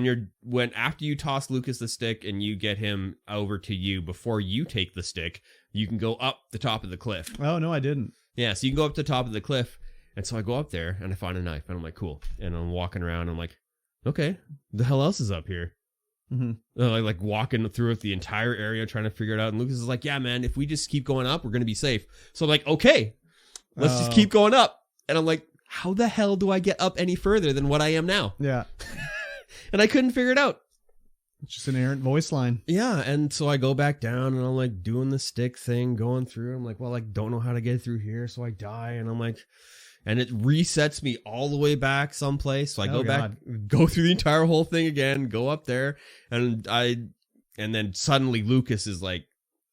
after you toss Lucas the stick and you get him over to you before you take the stick, you can go up the top of the cliff. Oh no, I didn't. Yeah, so you can go up to the top of the cliff, and so I go up there and I find a knife and I'm like, cool. And I'm walking around. And I'm like, okay, the hell else is up here? Mm-hmm. Like walking through it the entire area trying to figure it out. And Lucas is like, yeah, man, if we just keep going up, we're gonna be safe. So I'm like, okay, let's just keep going up. And I'm like, how the hell do I get up any further than what I am now? Yeah. And I couldn't figure it out. It's just an errant voice line. Yeah, and so I go back down and I'm like doing the stick thing, going through. I'm like, well, I don't know how to get through here, so I die. And I'm like, and it resets me all the way back someplace. So I go back, go through the entire whole thing again, go up there, and then suddenly Lucas is like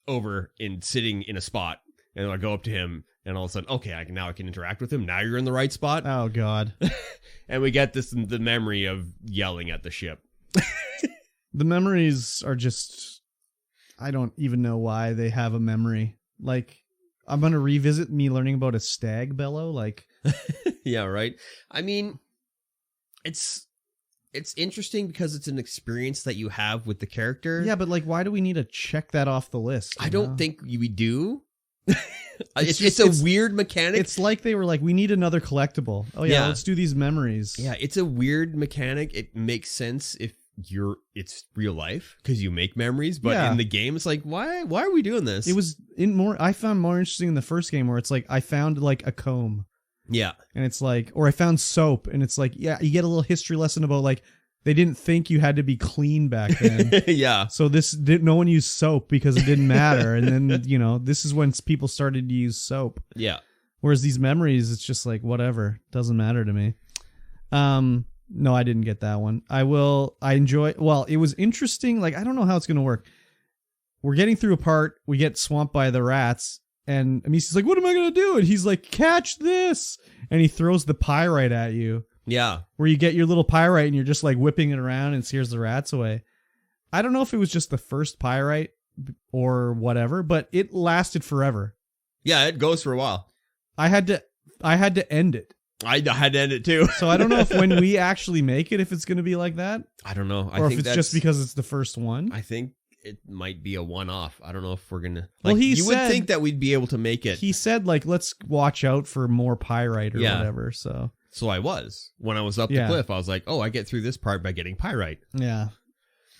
over sitting in a spot, and I go up to him. And all of a sudden, okay, I can interact with him. Now you're in the right spot. Oh, God. And we get the memory of yelling at the ship. The memories are just, I don't even know why they have a memory. Like, I'm going to revisit me learning about a stag bellow. Like, yeah, right. I mean, it's interesting because it's an experience that you have with the character. Yeah, but like, why do we need to check that off the list? I don't think we do. It's a weird mechanic. It's like they were like, we need another collectible. Oh yeah, let's do these memories. Yeah, it's a weird mechanic. It makes sense if it's real life because you make memories, but in the game it's like, why are we doing this? It was I found more interesting in the first game where it's like I found like a comb. Yeah. And it's like, or I found soap, and it's like, yeah, you get a little history lesson about like they didn't think you had to be clean back then. Yeah. So no one used soap because it didn't matter. And then, this is when people started to use soap. Yeah. Whereas these memories, it's just like, whatever. Doesn't matter to me. No, I didn't get that one. It was interesting. Like, I don't know how it's going to work. We're getting through a part. We get swamped by the rats. And Amici's like, what am I going to do? And he's like, catch this. And he throws the pyrite at you. Yeah. Where you get your little pyrite and you're just like whipping it around and scares the rats away. I don't know if it was just the first pyrite or whatever, but it lasted forever. Yeah, it goes for a while. I had to end it. I had to end it too. So I don't know if when we actually make it, if it's going to be like that. I don't know. Or if it's just because it's the first one. I think it might be a one-off. I don't know if we're going to... Well, you would think that we'd be able to make it. He said, like, let's watch out for more pyrite or whatever, so... So I was. When I was up the cliff, I was like, oh, I get through this part by getting pyrite. Yeah.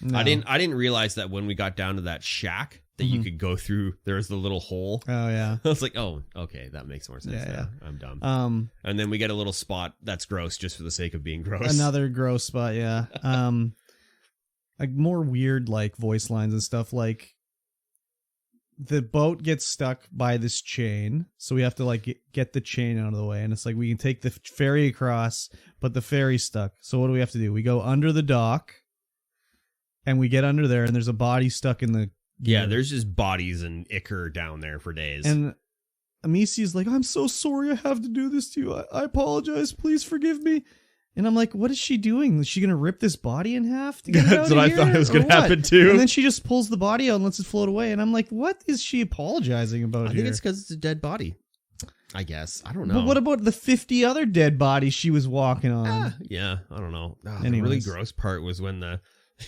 No. I didn't realize that when we got down to that shack that you could go through, there was the little hole. Oh, yeah. I was like, oh, okay, that makes more sense now. I'm dumb. And then we get a little spot that's gross just for the sake of being gross. Another gross spot, yeah. Like more weird like voice lines and stuff, like the boat gets stuck by this chain, so we have to like get the chain out of the way, and it's like we can take the ferry across, but the ferry's stuck. So what do we have to do? We go under the dock, and we get under there, and there's a body stuck in the gear. Yeah, there's just bodies and ichor down there for days. And Amici's like, I'm so sorry I have to do this to you. I apologize. Please forgive me. And I'm like, what is she doing? Is she going to rip this body in half to get it That's out what of I thought here, it was or going to what? happen too. And then she just pulls the body out and lets it float away. And I'm like, what is she apologizing about I think it's because it's a dead body. I guess. I don't know. But what about the 50 other dead bodies she was walking on? Yeah, I don't know. The really Anyways. gross part was when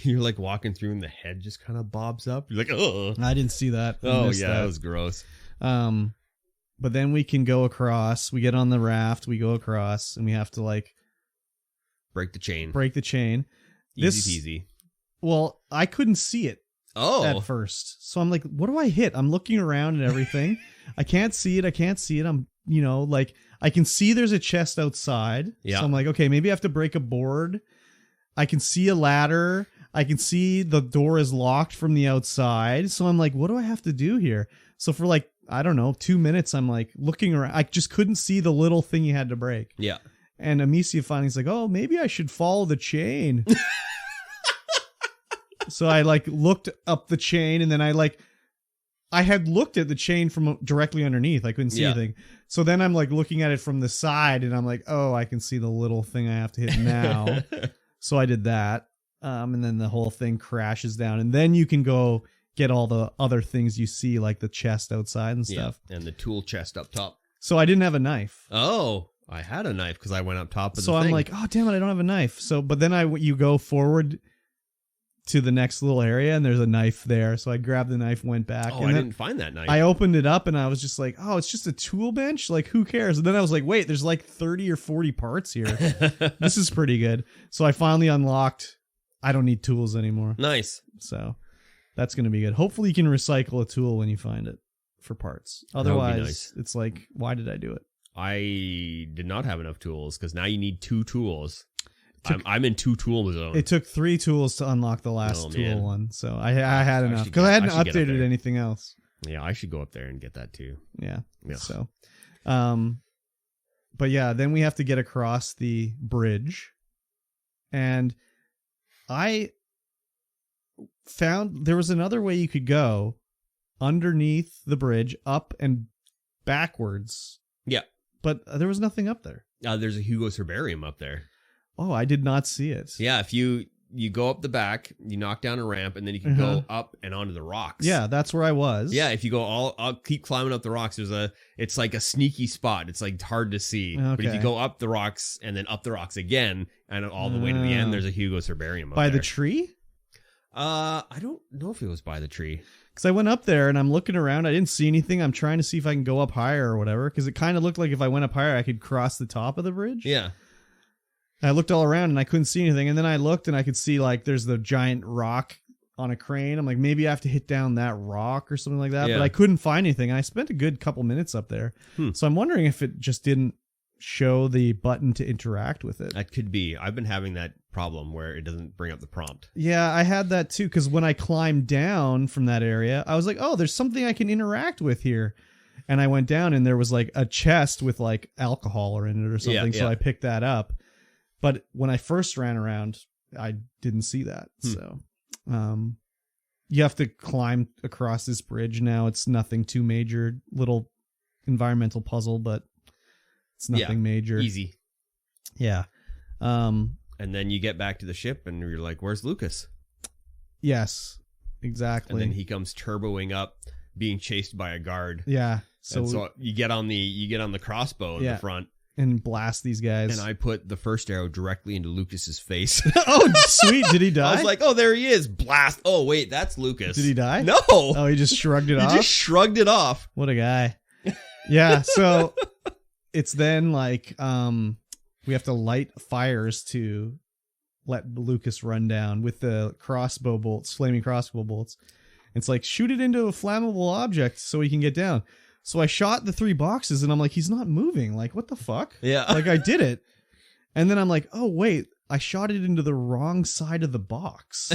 you're like walking through and the head just kind of bobs up. You're like, oh. I didn't see that. Oh, yeah, that was gross. But then we can go across. We get on the raft. We go across, and we have to like break the chain. Easy peasy. Well, I couldn't see it at first, so I'm like, "What do I hit?" I'm looking around and everything. I can't see it. I'm, like I can see there's a chest outside. Yeah. So I'm like, okay, maybe I have to break a board. I can see a ladder. I can see the door is locked from the outside. So I'm like, what do I have to do here? So for like, I don't know, 2 minutes, I'm like looking around. I just couldn't see the little thing you had to break. Yeah. And Amicia finally is like, oh, maybe I should follow the chain. So I like looked up the chain, and then I had looked at the chain from directly underneath. I couldn't see anything. So then I'm like looking at it from the side, and I'm like, oh, I can see the little thing I have to hit now. So I did that. And then the whole thing crashes down, and then you can go get all the other things you see, like the chest outside and stuff. Yeah, and the tool chest up top. So I didn't have a knife. Oh, I had a knife because I went up top of the thing. So I'm like, oh, damn it, I don't have a knife. So, but then you go forward to the next little area, and there's a knife there. So I grabbed the knife, went back. Oh, and I didn't find that knife. I opened it up, and I was just like, oh, it's just a tool bench? Like, who cares? And then I was like, wait, there's like 30 or 40 parts here. This is pretty good. So I finally unlocked, I don't need tools anymore. Nice. So that's going to be good. Hopefully you can recycle a tool when you find it for parts. Otherwise, nice. It's like, why did I do it? I did not have enough tools because now you need 2 tools. I'm in 2 tool zone. It took 3 tools to unlock the last tool one. So I had enough because I hadn't updated anything else. Yeah, I should go up there and get that too. Yeah. So, but yeah, then we have to get across the bridge, and I found there was another way you could go underneath the bridge, up and backwards. Yeah. But there was nothing up there. There's a Hugo Cerberium up there. Oh, I did not see it. Yeah, if you go up the back, you knock down a ramp, and then you can go up and onto the rocks. Yeah, that's where I was. Yeah, if you go I'll keep climbing up the rocks. It's like a sneaky spot. It's like hard to see. Okay. But if you go up the rocks and then up the rocks again and all the way to the end, there's a Hugo Cerberium up by there. The tree? I don't know if it was by the tree. Because I went up there and I'm looking around. I didn't see anything. I'm trying to see if I can go up higher or whatever. Because it kind of looked like if I went up higher, I could cross the top of the bridge. Yeah. I looked all around and I couldn't see anything. And then I looked and I could see like there's the giant rock on a crane. I'm like, maybe I have to hit down that rock or something like that. Yeah. But I couldn't find anything. And I spent a good couple minutes up there. So I'm wondering if it just didn't show the button to interact with it. That could be. I've been having that problem where it doesn't bring up the prompt. Yeah, I had that too. Because when I climbed down from that area, I was like, oh, there's something I can interact with here. And I went down and there was like a chest with like alcohol in it or something. So I picked that up. But when I first ran around, I didn't see that. So you have to climb across this bridge now. It's nothing too major. Little environmental puzzle, but it's nothing major. Easy. Yeah. And then you get back to the ship and you're like, where's Lucas? Yes, exactly. And then he comes turboing up, being chased by a guard. Yeah. So you get on the crossbow in the front. And blast these guys. And I put the first arrow directly into Lucas's face. Oh, sweet. Did he die? I was like, oh, there he is. Blast. Oh, wait, that's Lucas. Did he die? No. Oh, he just shrugged it off? He just shrugged it off. What a guy. Yeah, so it's then like we have to light fires to let Lucas run down with the crossbow bolts, flaming crossbow bolts. It's like, shoot it into a flammable object so he can get down. So I shot the 3 boxes and I'm like, he's not moving. Like, what the fuck? Yeah. Like, I did it. And then I'm like, oh, wait, I shot it into the wrong side of the box.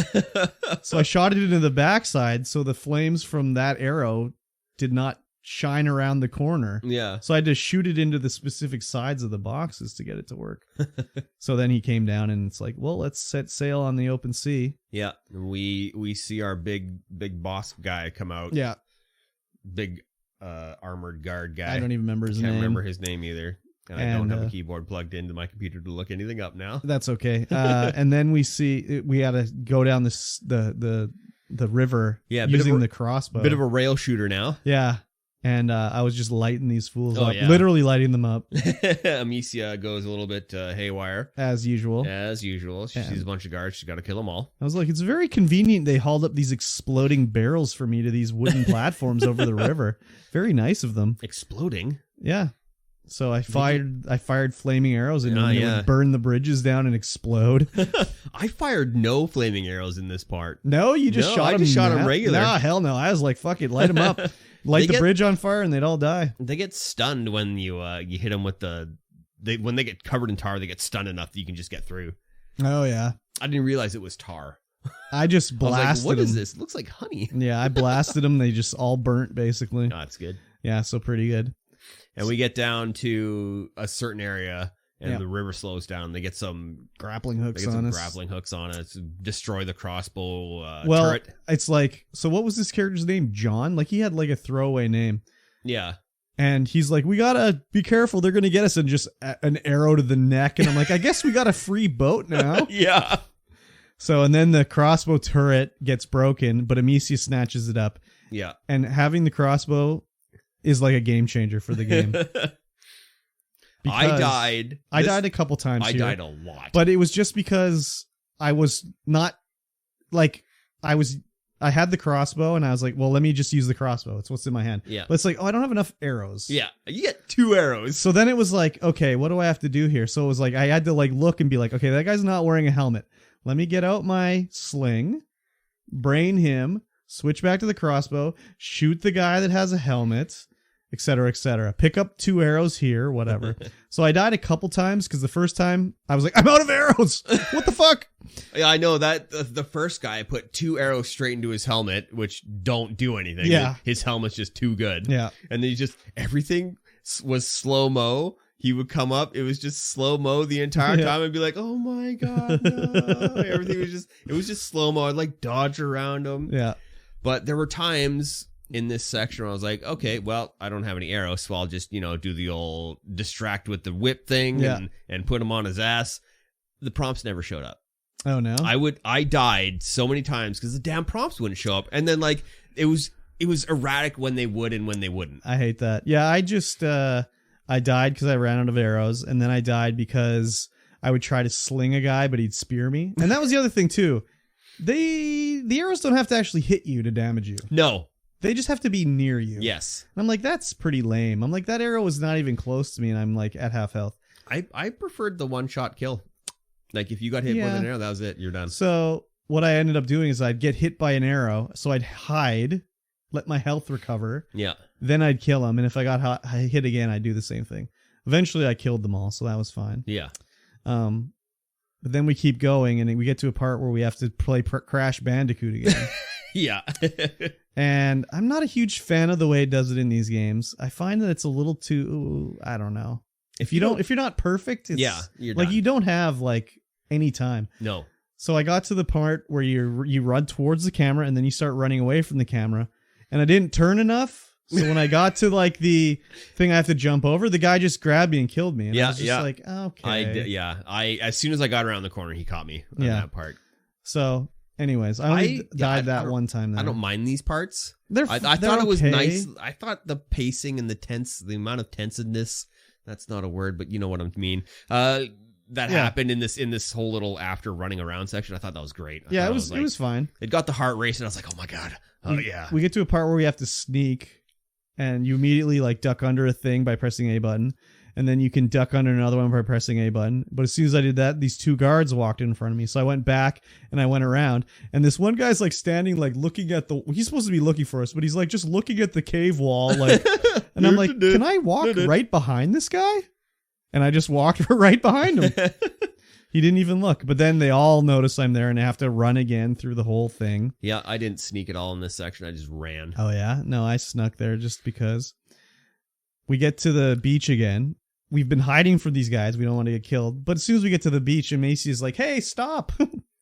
So I shot it into the backside. So the flames from that arrow did not shine around the corner. Yeah. So I had to shoot it into the specific sides of the boxes to get it to work. So then he came down and it's like, well, let's set sail on the open sea. Yeah. We see our big boss guy come out. Yeah. Big armored guard guy. I don't even remember his name. Can't remember his name either. And I don't have a keyboard plugged into my computer to look anything up now. That's okay. And then we see we had to go down the river using the crossbow. Bit of a rail shooter now. Yeah. And I was just lighting these fools up, yeah. literally lighting them up. Amicia goes a little bit haywire. As usual. She sees a bunch of guards. She's got to kill them all. I was like, it's very convenient they hauled up these exploding barrels for me to these wooden platforms over the river. Very nice of them. Exploding? Yeah. So I fired flaming arrows and it would burn the bridges down and explode. I fired no flaming arrows in this part. No, you just shot them. Shot them regular. Nah, hell no. I was like, fuck it, light them up. Light the bridge on fire and they'd all die. They get stunned when you hit them with when they get covered in tar, they get stunned enough that you can just get through. Oh, yeah. I didn't realize it was tar. I just blasted them. What is this? It looks like honey. Yeah, I blasted them. They just all burnt, basically. Oh, that's good. Yeah, so pretty good. And we get down to a certain area, and the river slows down. They get some grappling hooks on us. Grappling hooks on us. Destroy the crossbow well, turret. It's like, so what was this character's name? John? Like, he had like a throwaway name. Yeah. And he's like, we gotta be careful. They're gonna get us, and just an arrow to the neck. And I'm like, I guess we got a free boat now. Yeah. So, and then the crossbow turret gets broken, but Amicia snatches it up. Yeah. And having the crossbow is like a game changer for the game. I died a couple times. I died a lot. But it was just because I was not like I had the crossbow and I was like, well, let me just use the crossbow. It's what's in my hand. Yeah. But it's like, oh, I don't have enough arrows. Yeah. You get 2 arrows. So then it was like, okay, what do I have to do here? So it was like I had to like look and be like, okay, that guy's not wearing a helmet. Let me get out my sling, brain him, switch back to the crossbow, shoot the guy that has a helmet, etc., etc. Pick up 2 arrows here, whatever. So I died a couple times because the first time I was like, I'm out of arrows. What the fuck? Yeah, I know that the first guy put 2 arrows straight into his helmet, which don't do anything. Yeah. His helmet's just too good. Yeah. And then everything was slow-mo. He would come up. It was just slow-mo the entire time. I'd be like, oh my God, no. Everything was just slow-mo. I'd like dodge around him. Yeah. But there were times in this section where I was like, okay, well, I don't have any arrows, so I'll just, do the old distract with the whip thing and put him on his ass. The prompts never showed up. Oh, no? I died so many times because the damn prompts wouldn't show up. And then, like, it was erratic when they would and when they wouldn't. I hate that. Yeah, I just, I died because I ran out of arrows, and then I died because I would try to sling a guy, but he'd spear me. And that was the other thing, too. The arrows don't have to actually hit you to damage you. No. They just have to be near you. Yes. And I'm like, that's pretty lame. I'm like, that arrow was not even close to me, and I'm like at half health. I preferred the one-shot kill. Like, if you got hit with an arrow, that was it. You're done. So what I ended up doing is I'd get hit by an arrow, so I'd hide, let my health recover. Yeah. Then I'd kill him, and if I got hit again, I'd do the same thing. Eventually, I killed them all, so that was fine. Yeah. But then we keep going, and we get to a part where we have to play Crash Bandicoot again. Yeah. And I'm not a huge fan of the way it does it in these games. I find that it's a little too, I don't know. If you're not perfect, it's you're like done. you don't have like any time. No. So I got to the part where you run towards the camera and then you start running away from the camera, and I didn't turn enough. So when I got to like the thing I have to jump over, the guy just grabbed me and killed me. And I was just like, okay. I as soon as I got around the corner, he caught me on that part. So anyways, I only died that one time. I don't mind these parts. I they're thought it was okay. nice. I thought the pacing and the amount of tensedness, that's not a word, but you know what I mean. That happened in this whole little after running around section. I thought that was great. It was fine. It got the heart racing. I was like, oh my God. Oh yeah. We get to a part where we have to sneak, and you immediately like duck under a thing by pressing A button, and then you can duck under another one by pressing A button. But as soon as I did that, these 2 guards walked in front of me. So I went back and I went around, and this one guy's like standing, like looking at he's supposed to be looking for us, but he's like just looking at the cave wall, like, and I'm like, can I walk right behind this guy? And I just walked right behind him. He didn't even look. But then they all notice I'm there, and I have to run again through the whole thing. Yeah, I didn't sneak at all in this section. I just ran. Oh, yeah? No, I snuck there just because. We get to the beach again. We've been hiding from these guys. We don't want to get killed. But as soon as we get to the beach, Macy is like, hey, stop.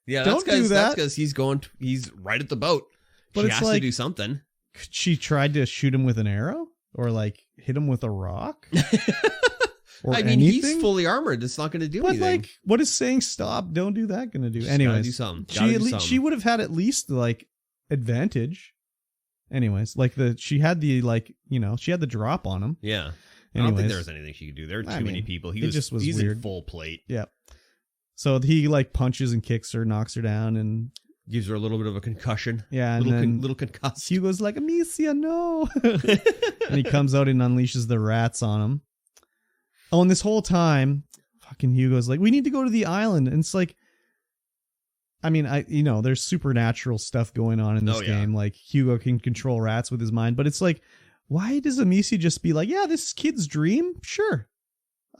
Yeah, don't do that. That's because he's right at the boat. But she it's has like, to do something. She tried to shoot him with an arrow? Or like hit him with a rock? Or I mean, anything? he's fully armored. It's not going to do anything. But like, what is saying stop, don't do that going to do? She's Anyways, gotta do something. She would have had at least like advantage. Anyways, like she had the drop on him. Yeah. Anyways, I don't think there was anything she could do. There were too many people. He's weird. in full plate. Yeah. So he like punches and kicks her, knocks her down, and gives her a little bit of a concussion. Yeah, and little concussed. Hugo's like, Amicia, no. And he comes out and unleashes the rats on him. Oh, and this whole time, fucking Hugo's like, we need to go to the island. And it's like, I mean, there's supernatural stuff going on in this game. Like Hugo can control rats with his mind, but it's like, why does Amicia just be like, yeah, this kid's dream? Sure.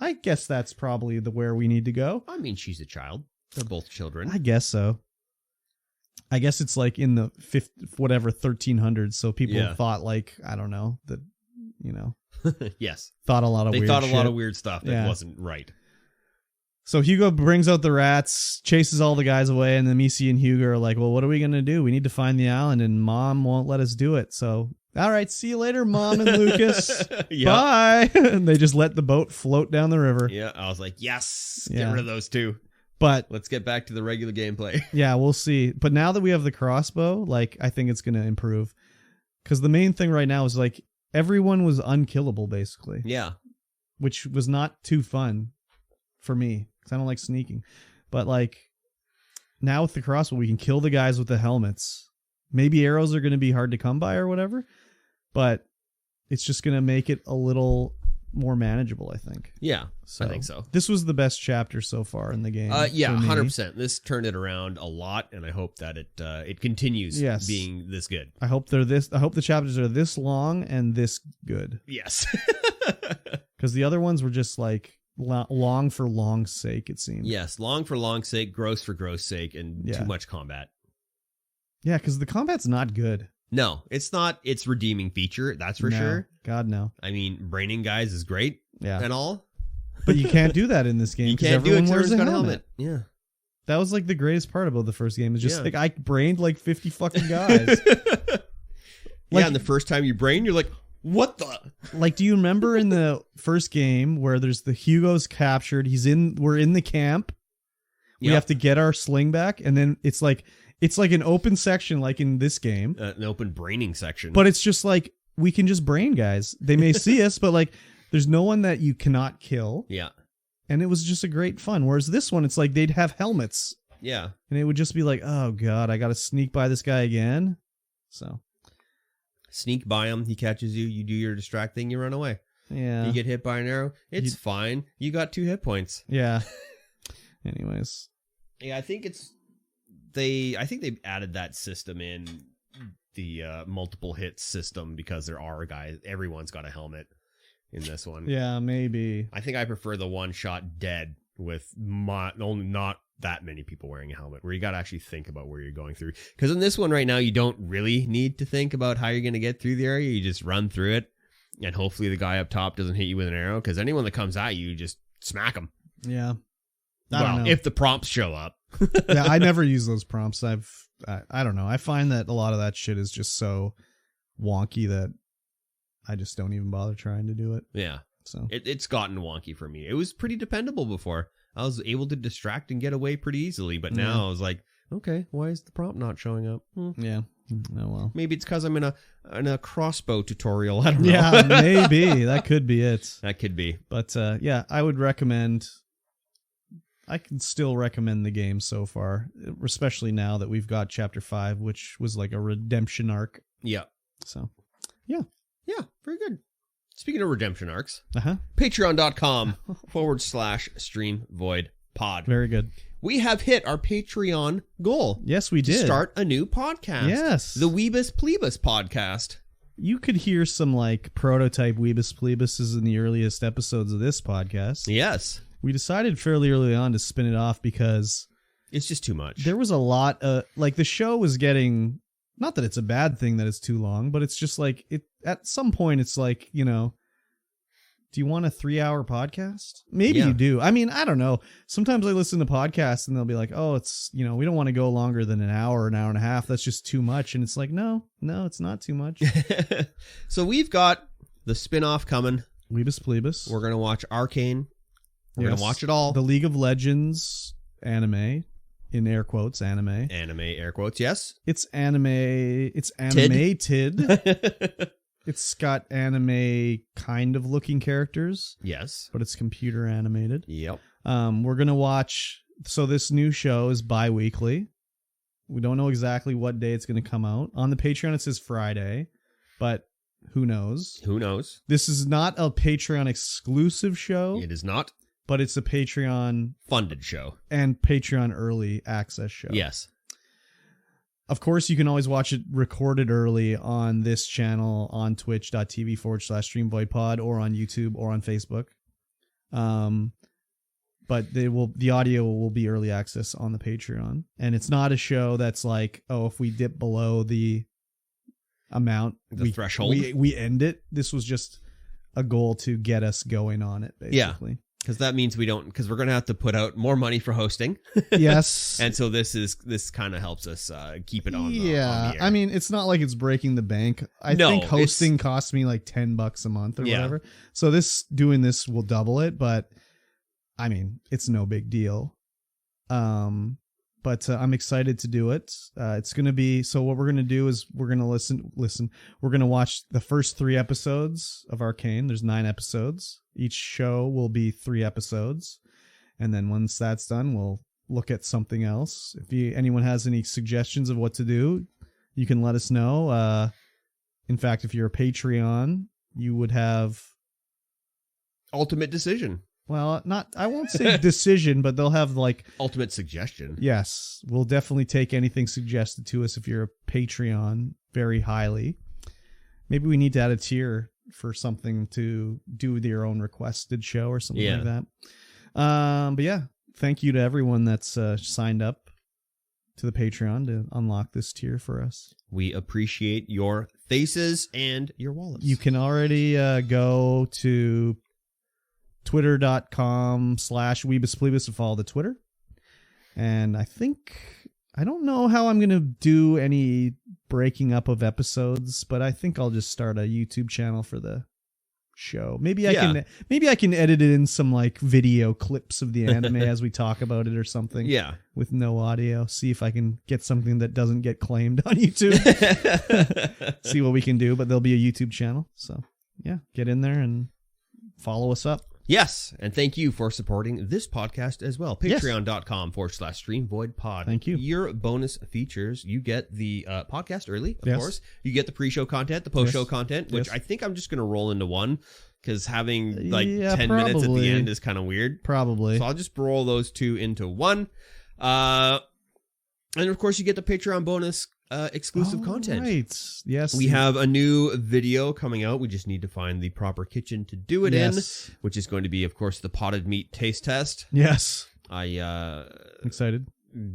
I guess that's probably where we need to go. I mean, she's a child. They're both children. I guess so. I guess it's like in the 1300s. So people thought like, I don't know, that, yes. Thought a lot of weird stuff that wasn't right. So Hugo brings out the rats, chases all the guys away, and then Amicia and Hugo are like, well, what are we going to do? We need to find the island, and Mom won't let us do it. So, all right, see you later, Mom and Lucas. Bye. And they just let the boat float down the river. Yeah, I was like, yes, get rid of those two. But let's get back to the regular gameplay. Yeah, we'll see. But now that we have the crossbow, like, I think it's going to improve. Because the main thing right now is, like, everyone was unkillable, basically. Yeah. Which was not too fun for me. I don't like sneaking, but like now with the crossbow, we can kill the guys with the helmets. Maybe arrows are going to be hard to come by or whatever, but it's just going to make it a little more manageable, I think. Yeah, I think so. This was the best chapter so far in the game. Yeah, 100%. This turned it around a lot, and I hope that it continues being this good. I hope the chapters are this long and this good. Yes. Because the other ones were just like long for long's sake, it seems. Yes, long for long's sake, gross for gross sake, and too much combat. Yeah, because the combat's not good. No, it's not its redeeming feature, that's for sure. God, no. I mean, braining guys is great and all. But you can't do that in this game. You can't do it because wears everyone's got a helmet. Yeah. That was like the greatest part about the first game. Is just like I brained like 50 fucking guys. And the first time you brain, you're like, what the? Like, do you remember in the first game where there's the Hugo's captured? We're in the camp. We have to get our sling back, and then it's like an open section, like in this game, an open braining section. But it's just like we can just brain guys. They may see us, but like there's no one that you cannot kill. Yeah, and it was just a great fun. Whereas this one, it's like they'd have helmets. Yeah, and it would just be like, oh god, I got to sneak by this guy again. So. Sneak by him, he catches you, you do your distract thing, you run away. Yeah. You get hit by an arrow, it's fine. You got 2 hit points. Yeah. Anyways. Yeah, I think they've added that system in the multiple hit system because there are guys, everyone's got a helmet in this one. Yeah, maybe. I think I prefer the one shot dead with only not that many people wearing a helmet, where you got to actually think about where you're going through. Because in this one right now, you don't really need to think about how you're going to get through the area. You just run through it, and hopefully the guy up top doesn't hit you with an arrow, because anyone that comes at you, just smack them. Yeah. Well, if the prompts show up. Yeah, I never use those prompts. I don't know. I find that a lot of that shit is just so wonky that I just don't even bother trying to do it. Yeah. So it's gotten wonky for me. It was pretty dependable before. I was able to distract and get away pretty easily, but now I was like, okay, why is the prompt not showing up? Yeah. Oh well. Maybe it's because I'm in a crossbow tutorial. I don't know. Yeah, maybe that could be it. That could be. But yeah, I would recommend. I can still recommend the game so far, especially now that we've got Chapter 5, which was like a redemption arc. Yeah. So, yeah, very good. Speaking of redemption arcs, patreon.com/StreamVoidPod. Very good. We have hit our Patreon goal. Yes, we did. To start a new podcast. Yes. The Weebus Plebus podcast. You could hear some like prototype Weebus Plebuses in the earliest episodes of this podcast. Yes. We decided fairly early on to spin it off because it's just too much. There was a lot like the show was getting, not that it's a bad thing that it's too long, but it's just like it at some point it's like, do you want a 3-hour podcast? Maybe you do. I mean, I don't know. Sometimes I listen to podcasts and they'll be like, oh, it's, we don't want to go longer than an hour and a half. That's just too much. And it's like, no, it's not too much. So we've got the spinoff coming. Weebus Plebus. We're going to watch Arcane. We're going to watch it all. The League of Legends anime. in air quotes, anime. Anime, air quotes, yes. It's animated. It's got anime kind of looking characters. Yes. But it's computer animated. Yep. We're going to watch... So this new show is bi-weekly. We don't know exactly what day it's going to come out. On the Patreon, it says Friday. But who knows? Who knows? This is not a Patreon exclusive show. It is not. But it's a Patreon... funded show. And Patreon early access show. Yes. Of course, you can always watch it recorded early on this channel on twitch.tv/StreamVoidPod or on YouTube or on Facebook. But the audio will be early access on the Patreon. And it's not a show that's like, oh, if we dip below the amount, the threshold, we end it. This was just a goal to get us going on it, basically. Yeah. Because that means because we're going to have to put out more money for hosting. Yes. And so this kind of helps us keep it on the air. I mean, it's not like it's breaking the bank. I think hosting costs me like $10 a month or whatever. So doing this will double it, but I mean, it's no big deal. But I'm excited to do it. It's going to be, so what we're going to do is we're going to listen. We're going to watch the first 3 episodes of Arcane. There's 9 episodes. Each show will be 3 episodes. And then once that's done, we'll look at something else. If anyone has any suggestions of what to do, you can let us know. In fact, if you're a Patreon, you would have ultimate decision. Well, I won't say decision, but they'll have like ultimate suggestion. Yes, we'll definitely take anything suggested to us if you're a Patreon very highly. Maybe we need to add a tier for something to do with your own requested show or something like that. But yeah, thank you to everyone that's signed up to the Patreon to unlock this tier for us. We appreciate your faces and your wallets. You can already go to twitter.com/Weebusplebus to follow the Twitter. And I don't know how I'm going to do any breaking up of episodes, but I think I'll just start a YouTube channel for the show. Maybe I can edit it in some like video clips of the anime as we talk about it or something. Yeah. With no audio. See if I can get something that doesn't get claimed on YouTube. See what we can do, but there'll be a YouTube channel. So yeah, get in there and follow us up. Yes, and thank you for supporting this podcast as well. Patreon.com/StreamVoidPod. Thank you. Your bonus features, you get the podcast early, of course. You get the pre-show content, the post-show content, which I think I'm just going to roll into one, because having like 10 minutes at the end is kind of weird. Probably. So I'll just roll those 2 into one. And of course, you get the Patreon bonus exclusive content. Right. Yes. We have a new video coming out. We just need to find the proper kitchen to do it in, which is going to be, of course, the potted meat taste test. Yes. Excited.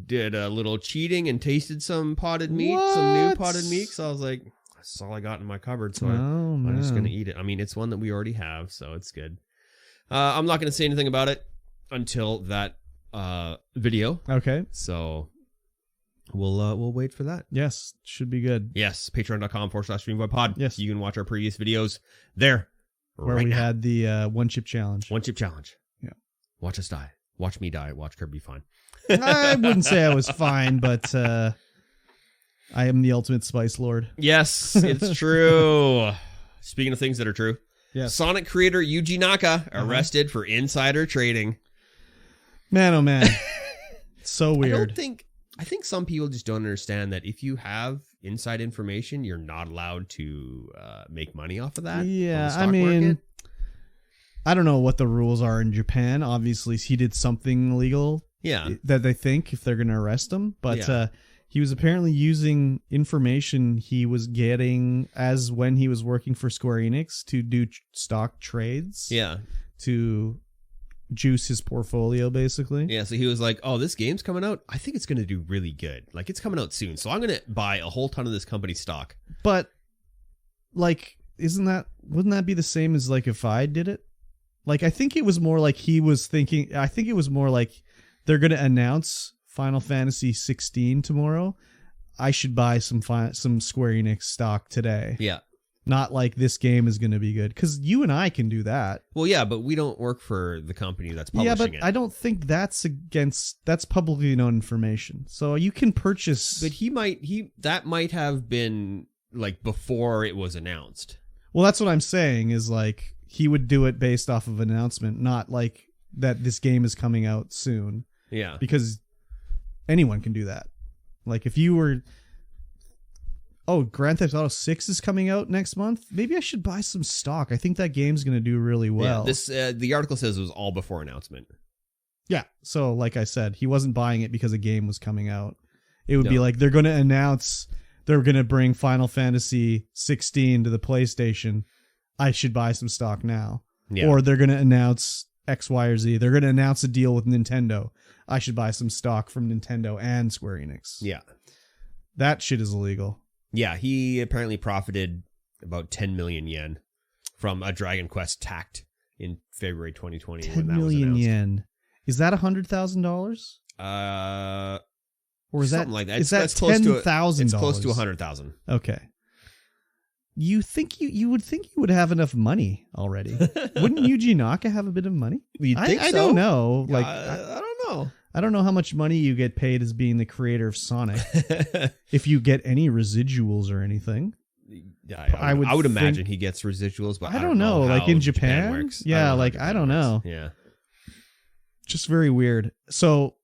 Did a little cheating and tasted some potted meat, some new potted meat. So I was like, that's all I got in my cupboard. So I'm just going to eat it. I mean, it's one that we already have, so it's good. I'm not going to say anything about it until that video. Okay. So we'll wait for that. Yes, should be good. Yes, patreon.com/StreamVoidPod. Yes. You can watch our previous videos there. Where we had the one chip challenge. One chip challenge. Yeah. Watch us die. Watch me die. Watch Kirby fine. I wouldn't say I was fine, but I am the ultimate spice lord. Yes, it's true. Speaking of things that are true. Yes. Sonic creator Yuji Naka arrested for insider trading. Man, oh man. So weird. I think some people just don't understand that if you have inside information, you're not allowed to make money off of that. Yeah, I mean, market. I don't know what the rules are in Japan. Obviously, he did something illegal. Yeah. That they think if they're going to arrest him. But he was apparently using information he was getting as when he was working for Square Enix to do stock trades. Yeah. To juice his portfolio, basically. Yeah, so he was like, oh, this game's coming out. I think it's going to do really good. Like, it's coming out soon. So I'm going to buy a whole ton of this company's stock. But, like, wouldn't that be the same as, like, if I did it? Like, I think it was more like he was thinking, I think it was more like they're going to announce Final Fantasy 16 tomorrow. I should buy some Square Enix stock today. Yeah. Not like this game is going to be good. Because you and I can do that. Well, yeah, but we don't work for the company that's publishing it. I don't think that's publicly known information. So you can purchase. But that might have been like before it was announced. Well, that's what I'm saying is like he would do it based off of an announcement, not like that this game is coming out soon. Yeah. Because anyone can do that. Like if you were... Oh, Grand Theft Auto 6 is coming out next month? Maybe I should buy some stock. I think that game's going to do really well. Yeah, this the article says it was all before announcement. Yeah, so like I said, he wasn't buying it because a game was coming out. It would be like they're going to announce they're going to bring Final Fantasy 16 to the PlayStation. I should buy some stock now. Yeah. Or they're going to announce X, Y, or Z. They're going to announce a deal with Nintendo. I should buy some stock from Nintendo and Square Enix. Yeah. That shit is illegal. Yeah, he apparently profited about 10 million yen from a Dragon Quest Tact in February 2020. 10 million yen. Is that $100,000? Or is something that like that? Is that $10,000? It's close to 100,000. Okay. You think you would think you would have enough money already? Wouldn't Yuji Naka have a bit of money? You'd think so. I don't know. Like I don't know. I don't know how much money you get paid as being the creator of Sonic. If you get any residuals or anything. Yeah, I would imagine he gets residuals, but I don't know. Like in Japan works. Yeah, I don't know. Yeah. Just very weird. So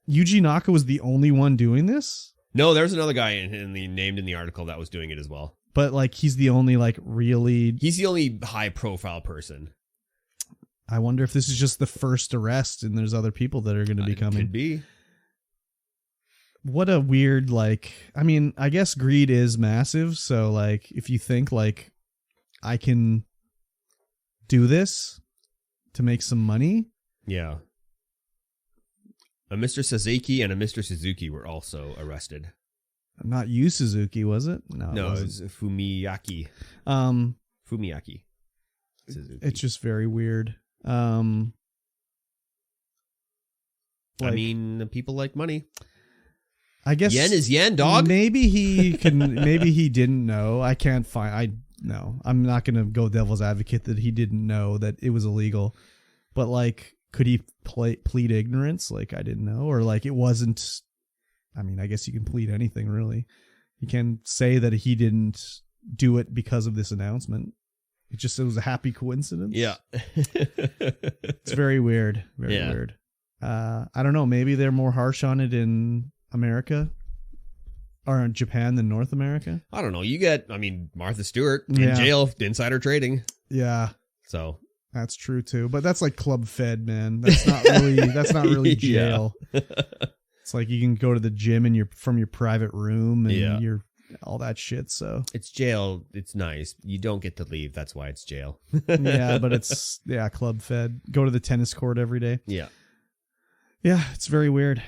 Yuji Naka was the only one doing this? No, there's another guy named in the article that was doing it as well. But like he's the only really... He's the only high profile person. I wonder if this is just the first arrest and there's other people that are going to be coming. Could be. What a weird, I mean, I guess greed is massive. So like, if you think like I can do this to make some money. Yeah. A Mr. Sasaki and a Mr. Suzuki were also arrested. Not Yu Suzuki, was it? No, it was Fumiyaki. Fumiyaki. Suzuki. It's just very weird. I mean, people like money. I guess yen is yen, dog. Maybe he can. Maybe he didn't know. I can't find. I'm not gonna go devil's advocate that he didn't know that it was illegal. But like, could he plead ignorance? Like I didn't know, or like it wasn't. I mean, I guess you can plead anything really. You can say that he didn't do it because of this announcement. It was a happy coincidence. Yeah. It's very weird. Very weird. I don't know. Maybe they're more harsh on it in America or in Japan than North America. I don't know. Martha Stewart in jail, insider trading. Yeah. So that's true too. But that's like club fed, man. That's not really jail. It's like you can go to the gym from your private room and you're all that shit. So it's jail. It's nice. You don't get to leave. That's why it's jail. Yeah, but it's club fed. Go to the tennis court every day. Yeah. Yeah, it's very weird.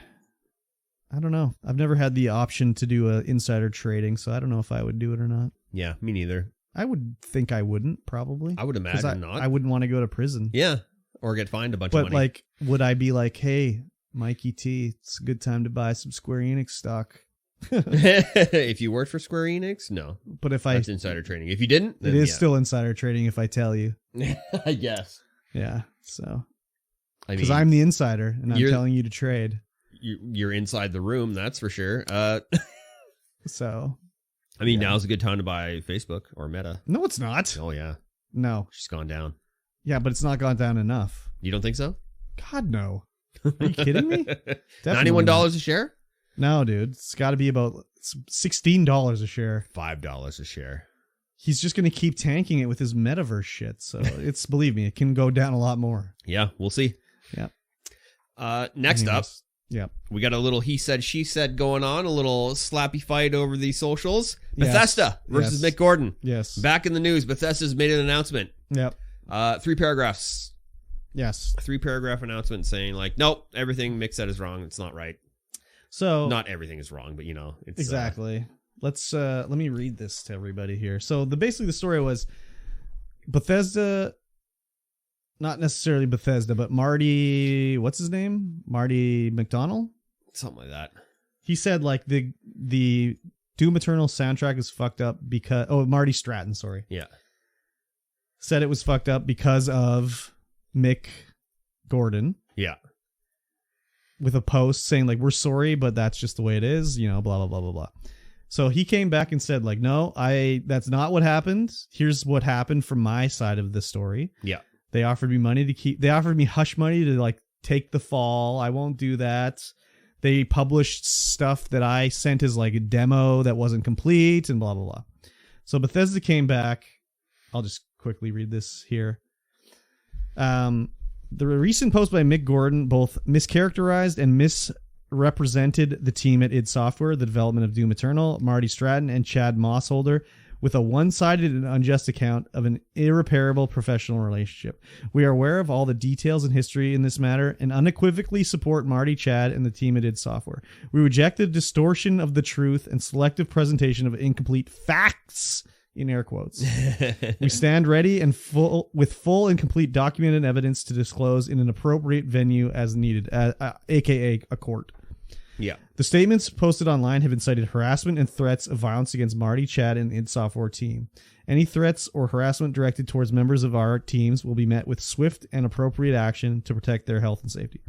I don't know. I've never had the option to do insider trading, so I don't know if I would do it or not. Yeah, me neither. I would think I wouldn't, probably. I would imagine not. I wouldn't want to go to prison. Yeah, or get fined a bunch of money. But like, would I be like, hey, Mikey T, it's a good time to buy some Square Enix stock? If you worked for Square Enix, no. But that's insider trading. If you didn't, then it is still insider trading if I tell you. I guess. Yeah. So, because I'm the insider and I'm telling you to trade. You're inside the room, that's for sure. So, I mean, now's a good time to buy Facebook or Meta. No, it's not. Oh yeah. No, she's gone down. Yeah, but it's not gone down enough. You don't think so? God, no. Are you kidding me? $91 a share? No, dude. It's got to be about $16 a share. $5 a share. He's just going to keep tanking it with his metaverse shit. So believe me, it can go down a lot more. Yeah, we'll see. Yeah. Next up. Yeah. We got a little he said, she said going on, a little slappy fight over the socials. Bethesda versus Mick Gordon. Yes. Back in the news, Bethesda's made an announcement. Yep. 3 paragraphs. Yes. 3-paragraph announcement saying like, nope, everything Mick said is wrong. It's not right. So not everything is wrong, but it's exactly. Let me read this to everybody here. So basically the story was Bethesda, not necessarily Bethesda, but Marty, what's his name? Marty McDonald? Something like that. He said like the Doom Eternal soundtrack is fucked up because... Oh, Marty Stratton, sorry. Yeah. Said it was fucked up because of Mick Gordon. Yeah. With a post saying, like, we're sorry, but that's just the way it is, you know, blah, blah, blah, blah, blah. So he came back and said, like, no, that's not what happened. Here's what happened from my side of the story. Yeah. They offered me they offered me hush money to, like, take the fall. I won't do that. They published stuff that I sent as, like, a demo that wasn't complete and blah, blah, blah. So Bethesda came back. I'll just quickly read this here. The recent post by Mick Gordon both mischaracterized and misrepresented the team at id Software, the development of Doom Eternal, Marty Stratton, and Chad Mossholder, with a one-sided and unjust account of an irreparable professional relationship. We are aware of all the details and history in this matter and unequivocally support Marty, Chad, and the team at id Software. We reject the distortion of the truth and selective presentation of incomplete facts, in air quotes. We stand ready and with full and complete documented evidence to disclose in an appropriate venue as needed, aka a court. Yeah. The statements posted online have incited harassment and threats of violence against Marty, Chad, and id Software team. Any threats or harassment directed towards members of our teams will be met with swift and appropriate action to protect their health and safety.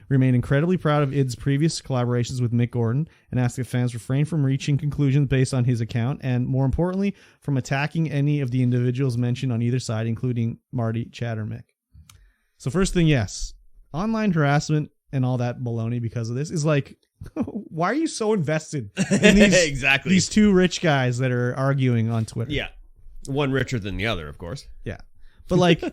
We remain incredibly proud of id's previous collaborations with Mick Gordon and ask that fans refrain from reaching conclusions based on his account and, more importantly, from attacking any of the individuals mentioned on either side, including Marty, Chad, or Mick. So first thing, yes, online harassment and all that baloney because of this is like, why are you so invested in these two rich guys that are arguing on Twitter? Yeah. One richer than the other, of course. Yeah. But like...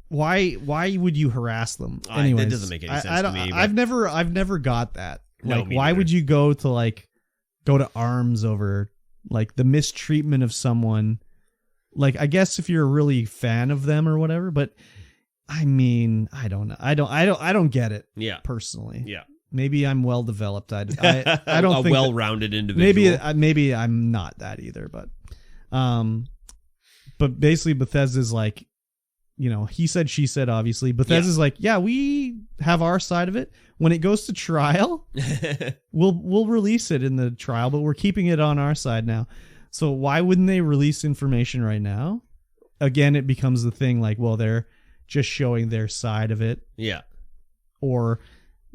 Why would you harass them? Anyways, that doesn't make any sense to me. But... I've never got that. No, like, why would you go to arms over like the mistreatment of someone? Like, I guess if you're a really fan of them or whatever, but I mean, I don't know. I don't get it. Yeah. Personally. Yeah. Maybe I'm well developed. I don't a think well-rounded individual. Maybe I'm not that either, but basically Bethesda's like, you know, he said, she said, obviously. Bethesda's like, yeah, we have our side of it. When it goes to trial, we'll release it in the trial, but we're keeping it on our side now. So why wouldn't they release information right now? Again, it becomes the thing like, well, they're just showing their side of it. Yeah. Or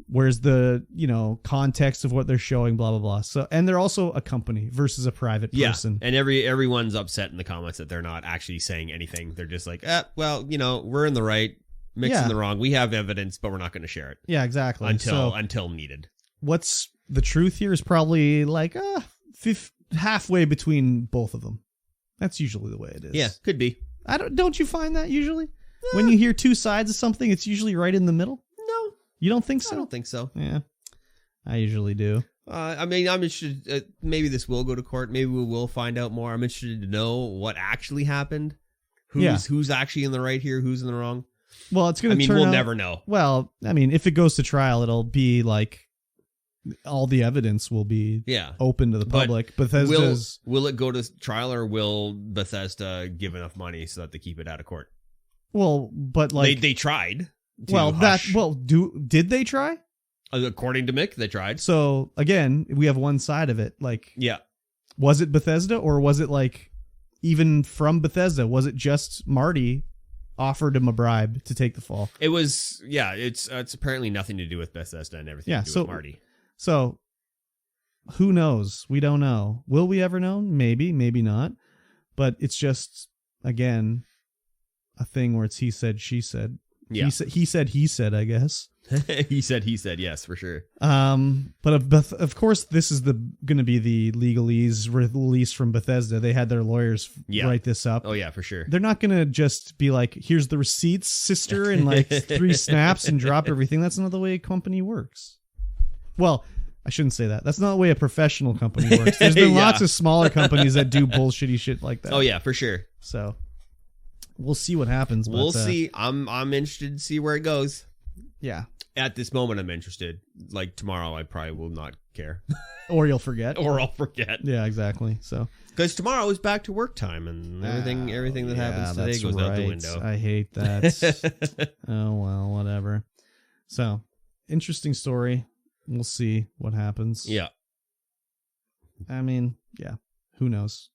where's the, you know, context of what they're showing, blah, blah, blah. So, and they're also a company versus a private person. And everyone's upset in the comments that they're not actually saying anything. They're just like, well, you know, we're in the right, Mick's in the wrong. We have evidence, but we're not going to share it. Yeah, exactly. Until needed. What's the truth here is probably like halfway between both of them. That's usually the way it is. Yeah, could be. Don't you find that usually? When you hear two sides of something, it's usually right in the middle? No. You don't think so? I don't think so. Yeah, I usually do. I mean, I'm interested. Maybe this will go to court. Maybe we will find out more. I'm interested to know what actually happened. Who's actually in the right here? Who's in the wrong? Well, it's going to turn we'll out, never know. Well, I mean, if it goes to trial, it'll be like all the evidence will be open to the public. But Bethesda's... Will it go to trial, or will Bethesda give enough money so that they keep it out of court? Well, but like... They tried. Did they try? According to Mick, they tried. So, again, we have one side of it. Like, yeah. Was it Bethesda, or was it like, even from Bethesda, was it just Marty offered him a bribe to take the fall? It was, it's apparently nothing to do with Bethesda and everything to do with Marty. So, who knows? We don't know. Will we ever know? Maybe, maybe not. But it's just, again, a thing where it's he said, she said. Yeah. He said, I guess. he said, yes, for sure. But of course, this is going to be the legalese release from Bethesda. They had their lawyers write this up. Oh, yeah, for sure. They're not going to just be like, here's the receipts, sister, and like 3 snaps and drop everything. That's not the way a company works. Well, I shouldn't say that. That's not the way a professional company works. There's been lots of smaller companies that do bullshitty shit like that. Oh, yeah, for sure. So we'll see what happens. We'll see. I'm interested to see where it goes. Yeah. At this moment, I'm interested. Like tomorrow, I probably will not care. Or you'll forget. Or I'll forget. Yeah, exactly. So because tomorrow is back to work time, and everything that happens today goes out the window. I hate that. Oh well, whatever. So interesting story. We'll see what happens. Yeah. I mean, yeah, who knows?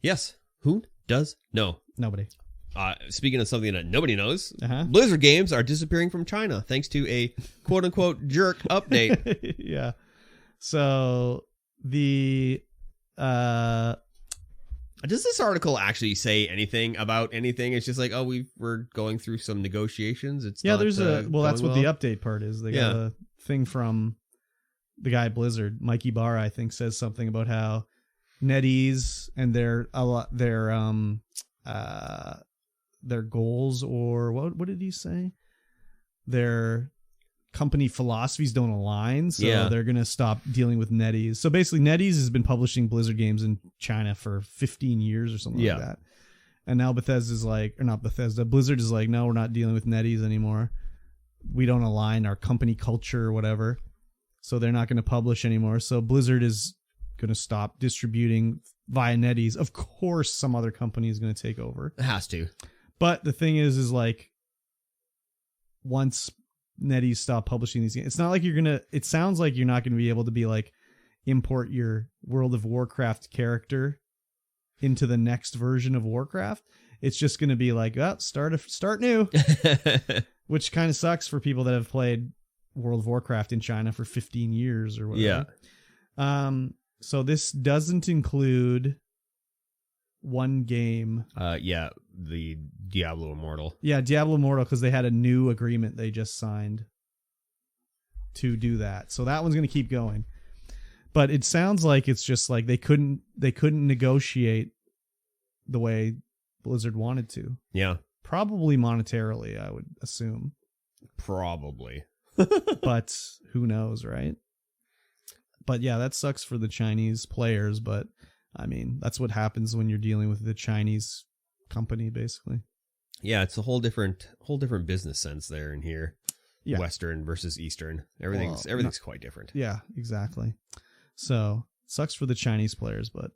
Yes. Who does know? Nobody. Speaking of something that nobody knows, Uh-huh. Blizzard games are disappearing from China thanks to a quote-unquote jerk update. Yeah. So the Does this article actually say anything about anything? It's just like, oh, we're going through some negotiations. It's yeah, not, there's that's what going the update part is. They got a thing from the guy at Blizzard, Mikey Barra, I think, says something about how NetEase and their goals, or what did he say? Their company philosophies don't align, so they're going to stop dealing with NetEase. So basically, NetEase has been publishing Blizzard games in China for 15 years or something like that. And now Blizzard is like, no, we're not dealing with NetEase anymore. We don't align our company culture or whatever. So they're not going to publish anymore. So Blizzard is going to stop distributing via NetEase. Of course, some other company is going to take over. It has to. But the thing is like, once NetEase stop publishing these games, it's not like it sounds like you're not going to be able to be like, import your World of Warcraft character into the next version of Warcraft. It's just going to be like, start new, which kind of sucks for people that have played World of Warcraft in China for 15 years or whatever. Yeah. So this doesn't include one game. The Diablo Immortal. Yeah, Diablo Immortal, because they had a new agreement they just signed to do that. So that one's going to keep going. But it sounds like it's just like they couldn't negotiate the way Blizzard wanted to. Yeah. Probably monetarily, I would assume. Probably. But who knows, right? But yeah, that sucks for the Chinese players, but I mean, that's what happens when you're dealing with the Chinese company, basically. Yeah, it's a whole different business sense there in here. Yeah. Western versus Eastern. Everything's quite different. Yeah, exactly. So sucks for the Chinese players, but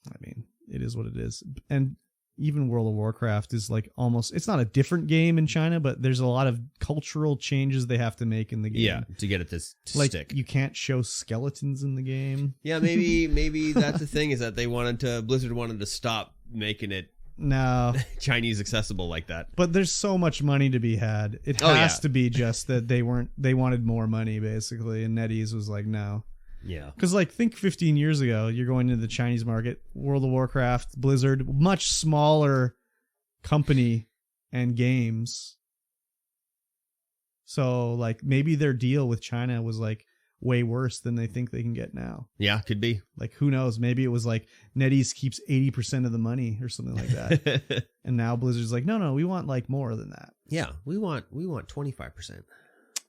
I mean, it is what it is. And even World of Warcraft is like it's not a different game in China, but there's a lot of cultural changes they have to make in the game. Yeah, to get it to stick. You can't show skeletons in the game. Yeah, maybe that's the thing, is that Blizzard wanted to stop making it Chinese accessible like that. But there's so much money to be had. It has to be just that they wanted more money, basically, and NetEase was like, no. Yeah. Because, think 15 years ago, you're going into the Chinese market, World of Warcraft, Blizzard, much smaller company and games. So, maybe their deal with China was, way worse than they think they can get now. Yeah, could be. Who knows? Maybe it was NetEase keeps 80% of the money or something like that. And now Blizzard's like, no, we want, more than that. Yeah, we want 25%.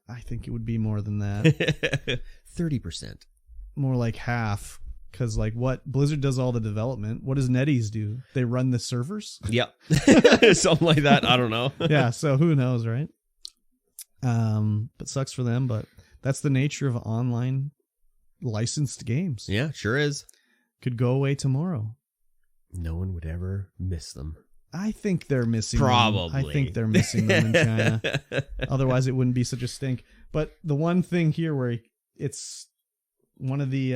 I think it would be more than that. 30%. More like half, because what Blizzard does all the development. What does NetEase do? They run the servers? Yep. Something like that. I don't know. Yeah, so who knows, right? But sucks for them, but that's the nature of online licensed games. Yeah, sure is. Could go away tomorrow. No one would ever miss them. I think they're missing Probably. them. I think they're missing them in China. Otherwise, it wouldn't be such a stink. But the one thing here where it's one of the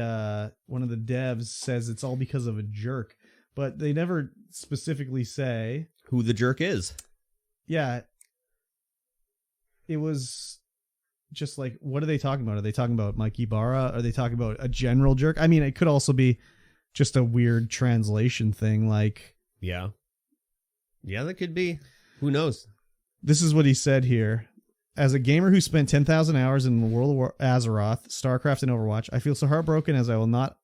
devs says it's all because of a jerk, but they never specifically say who the jerk is. Yeah. It was just what are they talking about? Are they talking about Mikey Barra? Are they talking about a general jerk? I mean, it could also be just a weird translation thing. Yeah, that could be. Who knows? This is what he said here. As a gamer who spent 10,000 hours in the world of Azeroth, StarCraft, and Overwatch, I feel so heartbroken as I will not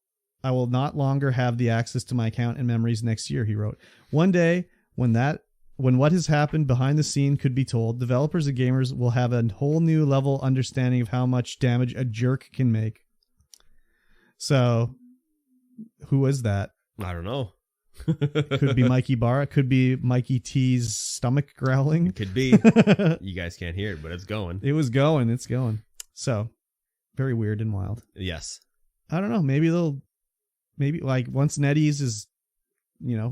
longer have the access to my account and memories next year, he wrote. One day, when what has happened behind the scene could be told, developers and gamers will have a whole new level understanding of how much damage a jerk can make. So, who is that? I don't know. Could be Mikey Barra. Could be Mikey T's stomach growling. It could be. You guys can't hear it, but it's going. It was going. It's going. So, very weird and wild. Yes. I don't know. Maybe once NetEase is,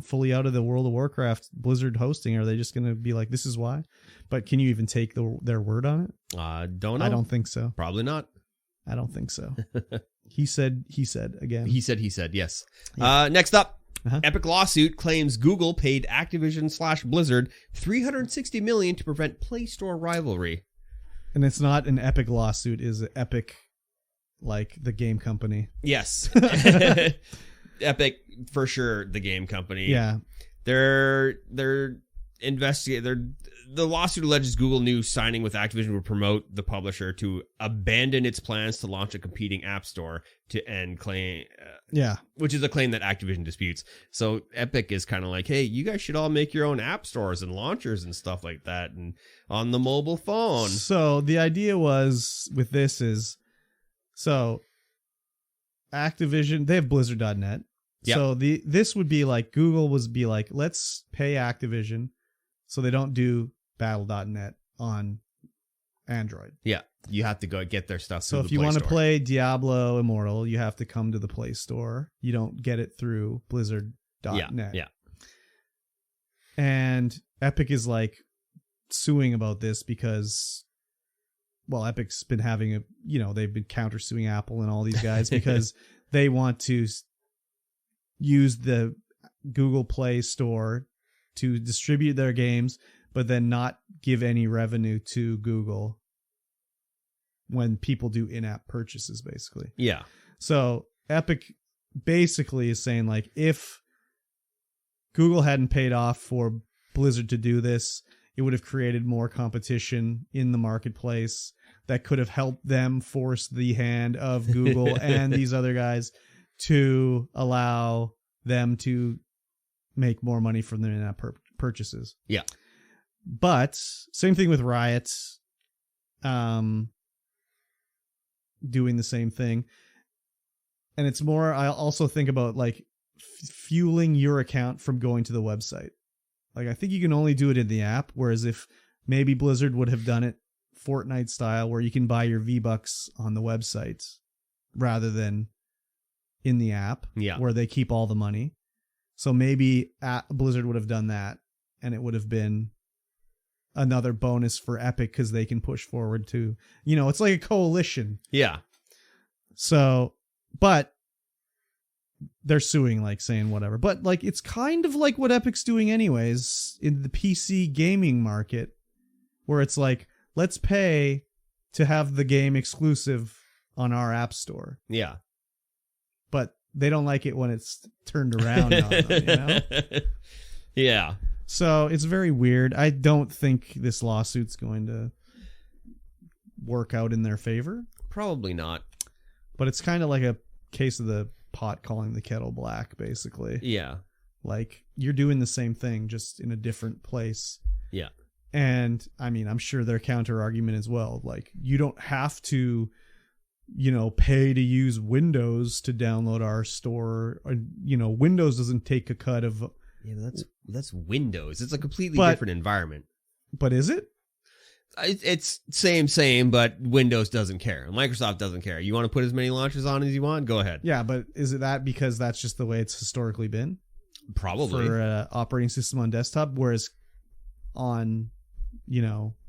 fully out of the World of Warcraft Blizzard hosting, are they just going to be like, this is why? But can you even take their word on it? Don't know. I don't think so. Probably not. I don't think so. He said again. He said, yes. Yeah. Next up, Epic lawsuit claims Google paid Activision/Blizzard $360 million to prevent Play Store rivalry. And it's not an Epic lawsuit, is it? Epic, like the game company. Yes. Epic, for sure, the game company. Yeah. They're investigating. The lawsuit alleges Google knew signing with Activision would promote the publisher to abandon its plans to launch a competing app store claim. Which is a claim that Activision disputes. So Epic is kind of like, hey, you guys should all make your own app stores and launchers and stuff like that, and on the mobile phone. So the idea was with this is, so Activision, they have Blizzard.net. Yep. So this would be like, Google would be like, let's pay Activision so they don't do Battle.net on Android. Yeah, you have to go get their stuff. So if you want to play Diablo Immortal, you have to come to the Play Store. You don't get it through Blizzard.net. Yeah. And Epic is like suing about this because, well, Epic's been having they've been countersuing Apple and all these guys because they want to use the Google Play Store to distribute their games, but then not give any revenue to Google when people do in-app purchases, basically. Yeah. So Epic basically is saying, like, if Google hadn't paid off for Blizzard to do this, it would have created more competition in the marketplace that could have helped them force the hand of Google and these other guys to allow them to make more money from their in-app purchases. Yeah. But same thing with Riot, doing the same thing. And it's more, I also think about like fueling your account from going to the website. Like, I think you can only do it in the app, whereas if maybe Blizzard would have done it Fortnite style, where you can buy your V-Bucks on the website rather than in the app, where they keep all the money. So maybe Blizzard would have done that, and it would have been another bonus for Epic because they can push forward to, it's like a coalition. Yeah. So, but they're suing, like saying whatever. But like, it's kind of like what Epic's doing anyways in the PC gaming market, where it's like, let's pay to have the game exclusive on our app store. Yeah. But they don't like it when it's turned around on them, Yeah. So it's very weird. I don't think this lawsuit's going to work out in their favor. Probably not. But it's kind of like a case of the pot calling the kettle black, basically. Yeah. Like, you're doing the same thing, just in a different place. Yeah. And, I mean, I'm sure their counter argument as well. Like, you don't have to, pay to use Windows to download our store. Or, Windows doesn't take a cut of... Yeah, but that's Windows. It's a completely different environment. But is it? It's same, but Windows doesn't care. Microsoft doesn't care. You want to put as many launchers on as you want? Go ahead. Yeah, but is it that because that's just the way it's historically been? Probably. For operating system on desktop, whereas on,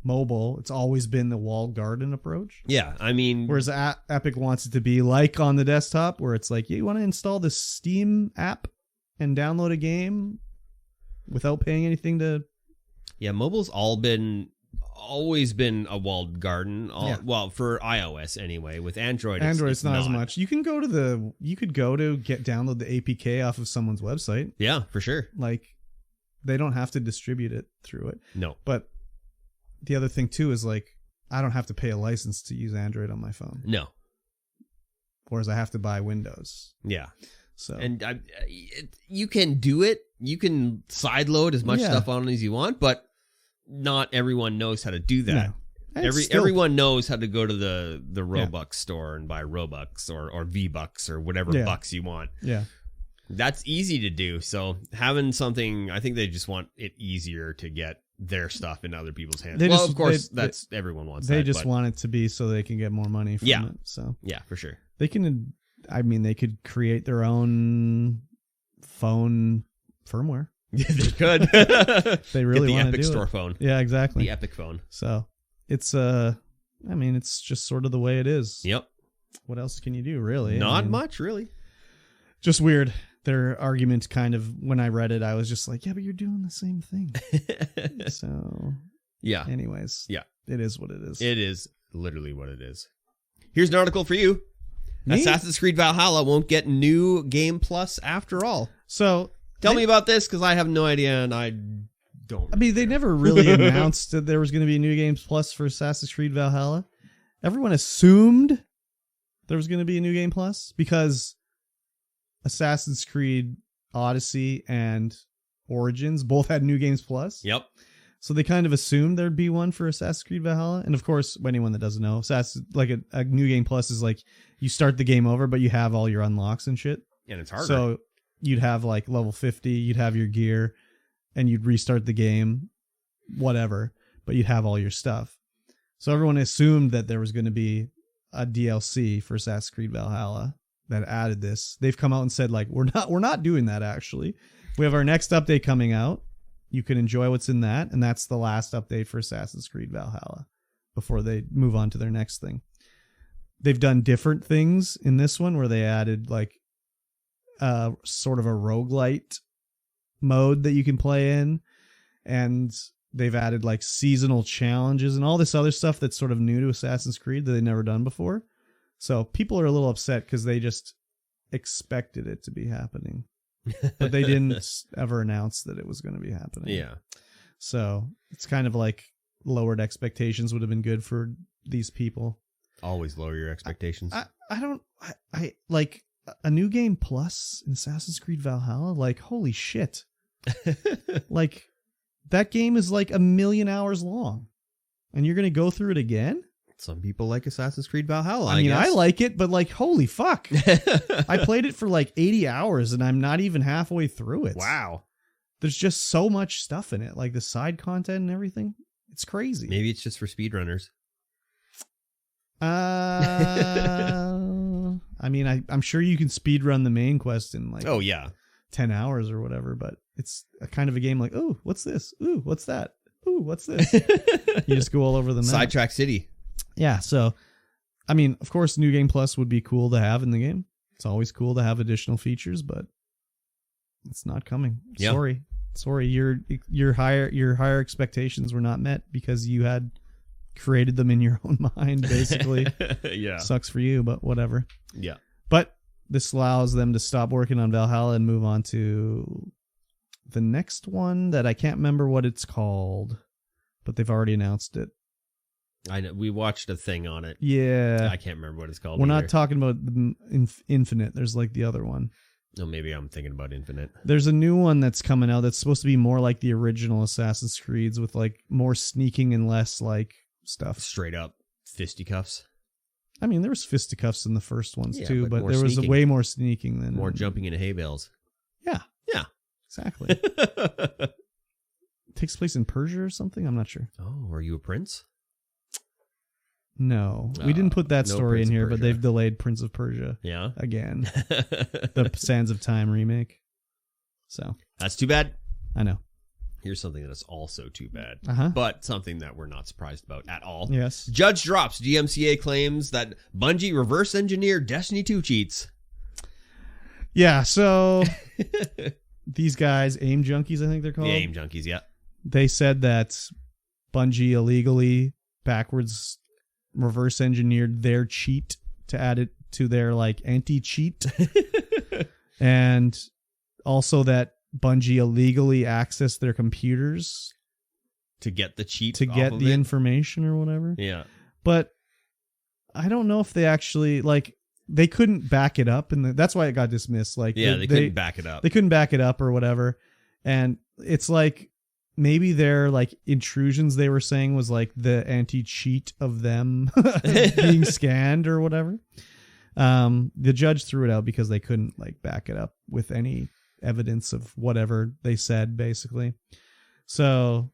mobile, it's always been the walled garden approach. Yeah, I mean... Whereas Epic wants it to be like on the desktop, where it's like, you want to install the Steam app and download a game without paying anything to... Yeah, mobile's always been a walled garden. Well, for iOS anyway. With Android, it's not as much. You could download the APK off of someone's website. Yeah, for sure. Like, they don't have to distribute it through it. No. But the other thing too is, like, I don't have to pay a license to use Android on my phone. No. Whereas I have to buy Windows. Yeah. So, and you can do it. You can sideload as much stuff on as you want, but not everyone knows how to do that. No. Everyone knows how to go to the Robux store and buy Robux or V-Bucks or whatever bucks you want. Yeah. That's easy to do. So having something, I think they just want it easier to get their stuff in other people's hands. Of course, everyone wants that. They just want it to be so they can get more money from it. So yeah, for sure. They can... they could create their own phone firmware. Yeah, they could. They really want to do Epic Store phone. Yeah, exactly. The Epic phone. So it's it's just sort of the way it is. Yep. what else can you do, really? Not much, really. Just weird. Their argument kind of, when I read it, I was just like, yeah, but you're doing the same thing. So, yeah. Anyways. Yeah. It is what it is. It is literally what it is. Here's an article for you. Me? Assassin's Creed Valhalla won't get new Game Plus after all. So, tell me about this, because I have no idea, and I don't. I mean, they never really announced that there was going to be a New Games Plus for Assassin's Creed Valhalla. Everyone assumed there was going to be a New Game Plus because Assassin's Creed Odyssey and Origins both had New Games Plus. Yep. So they kind of assumed there'd be one for Assassin's Creed Valhalla. And of course, anyone that doesn't know, like a New Game Plus is like you start the game over, but you have all your unlocks and shit. And it's harder. So you'd have like level 50, you'd have your gear, and you'd restart the game, whatever, but you'd have all your stuff. So everyone assumed that there was going to be a DLC for Assassin's Creed Valhalla that added this. They've come out and said, like, we're not doing that, actually. We have our next update coming out. You can enjoy what's in that, and that's the last update for Assassin's Creed Valhalla before they move on to their next thing. They've done different things in this one where they added like sort of a roguelite mode that you can play in, and they've added like seasonal challenges and all this other stuff that's sort of new to Assassin's Creed that they've never done before. So people are a little upset because they just expected it to be happening, but they didn't ever announce that it was going to be happening. Yeah. So it's kind of like lowered expectations would have been good for these people. Always lower your expectations. I like a New Game Plus in Assassin's Creed Valhalla. Like, holy shit. Like, that game is like 1 million hours long, and you're going to go through it again? Some people like Assassin's Creed Valhalla. I mean, guess. I like it, but like, holy fuck. I played it for like 80 hours and I'm not even halfway through it. Wow. There's just so much stuff in it, like the side content and everything. It's crazy. Maybe it's just for speedrunners. I mean, I'm sure you can speedrun the main quest in like 10 hours or whatever, but it's a kind of a game like, oh, what's this? Ooh, what's that? Ooh, what's this? You just go all over the map. Sidetrack City. Yeah, so, I mean, of course, New Game Plus would be cool to have in the game. It's always cool to have additional features, but it's not coming. Yeah. Sorry, your higher expectations were not met because you had created them in your own mind, basically. Yeah. Sucks for you, but whatever. Yeah. But this allows them to stop working on Valhalla and move on to the next one that I can't remember what it's called, but they've already announced it. I know. We watched a thing on it. Yeah. I can't remember what it's called. We're not talking about Infinite. There's like the other one. No, maybe I'm thinking about Infinite. There's a new one that's coming out that's supposed to be more like the original Assassin's Creeds with like more sneaking and less like stuff. Straight up fisticuffs. I mean, there was fisticuffs in the first ones too, but more there was sneaking. way more sneaking than More jumping into hay bales. Yeah. Yeah. Exactly. Takes place in Persia or something? I'm not sure. Oh, are you a prince? No. We didn't put that no story Prince in of here, but Persia. they've delayed Prince of Persia Yeah. again. The Sands of Time remake. So, That's too bad. I know. Here's something that is also too bad, Uh-huh. but something that we're not surprised about at all. Yes. Judge drops DMCA claims that Bungie reverse engineered Destiny 2 cheats. Yeah, so these guys, AIM Junkies, I think they're called. The AIM junkies, yeah. They said that Bungie illegally backwards reverse engineered their cheat to add it to their like anti-cheat. And also that Bungie illegally accessed their computers To get the cheat to off get of the it. information or whatever. Yeah. But I don't know if they actually like they couldn't back it up, and that's why it got dismissed. Like Yeah, they couldn't back it up. They couldn't back it up or whatever. And it's like maybe their like intrusions they were saying was like the anti-cheat of them being scanned or whatever. The judge threw it out because they couldn't like back it up with any evidence of whatever they said, basically. So,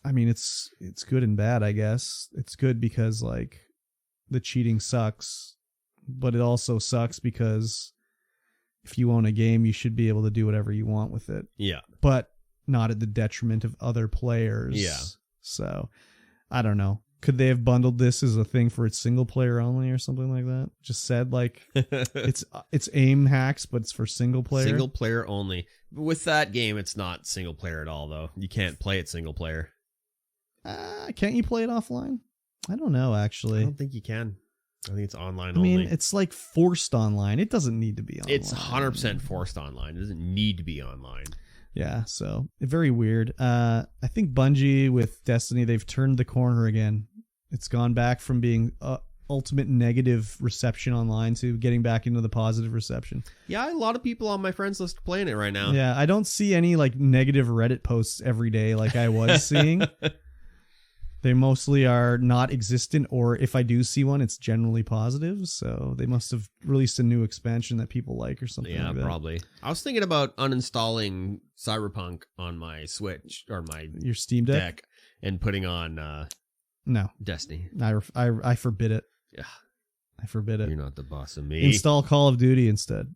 I mean, it's good and bad, I guess. It's good because like the cheating sucks, but it also sucks because if you own a game, you should be able to do whatever you want with it. Yeah. But not at the detriment of other players. Yeah. So, I don't know. Could they have bundled this as a thing for its single player only or something like that? Just said like it's aim hacks, but it's for single player. Single player only. With that game, it's not single player at all, though. You can't play it single player. Can't you play it offline? I don't know, actually. I don't think you can. I think it's online only. I mean, only. it's like forced online. It doesn't need to be online. It's 100% forced online. It doesn't need to be online. Yeah, so very weird. I think Bungie with Destiny, they've turned the corner again. It's gone back from being ultimate negative reception online to getting back into the positive reception. Yeah, a lot of people on my friends list are playing it right now. Yeah, I don't see any like negative Reddit posts every day like I was seeing. They mostly are not existent, or if I do see one, it's generally positive. So they must have released a new expansion that people like or something like that. Yeah, probably. I was thinking about uninstalling Cyberpunk on my Switch or your Steam Deck and putting on no Destiny. I forbid it. Yeah, I forbid it. You're not the boss of me. Install Call of Duty instead.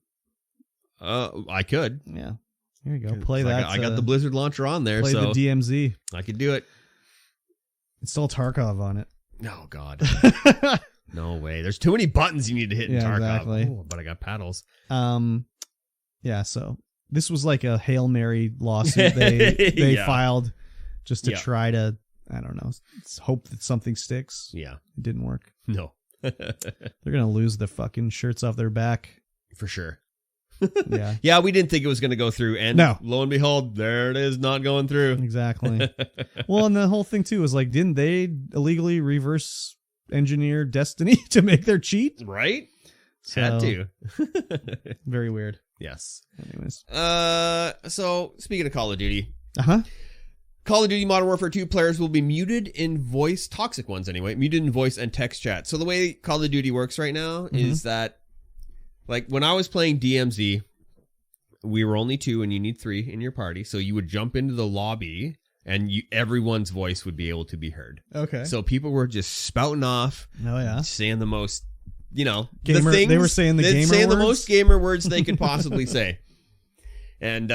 I could. Yeah. Here you go. Play that. I got the Blizzard launcher on there. Play so the DMZ. I could do it. Install Tarkov on it. Oh, God. No way. There's too many buttons you need to hit in Tarkov. Exactly. Oh, but I got paddles. Yeah, so this was like a Hail Mary lawsuit they filed just to try to, I don't know, hope that something sticks. Yeah. It didn't work. No. They're going to lose their fucking shirts off their back. For sure. Yeah. Yeah, we didn't think it was going to go through. And lo and behold, there it is, not going through. Exactly. Well, and the whole thing, too, was like, didn't they illegally reverse engineer Destiny to make their cheat? Right? So, had to. Very weird. Yes. Anyways. So, speaking of Call of Duty. Uh-huh. Call of Duty Modern Warfare 2 players will be muted in voice, toxic ones anyway, muted in voice and text chat. So the way Call of Duty works right now is that, like, when I was playing DMZ, we were only 2 and you need 3 in your party. So you would jump into the lobby and everyone's voice would be able to be heard. Okay. So people were just spouting off. Oh, yeah. Saying the most, gamer, the things. They were saying the most gamer words they could possibly say. And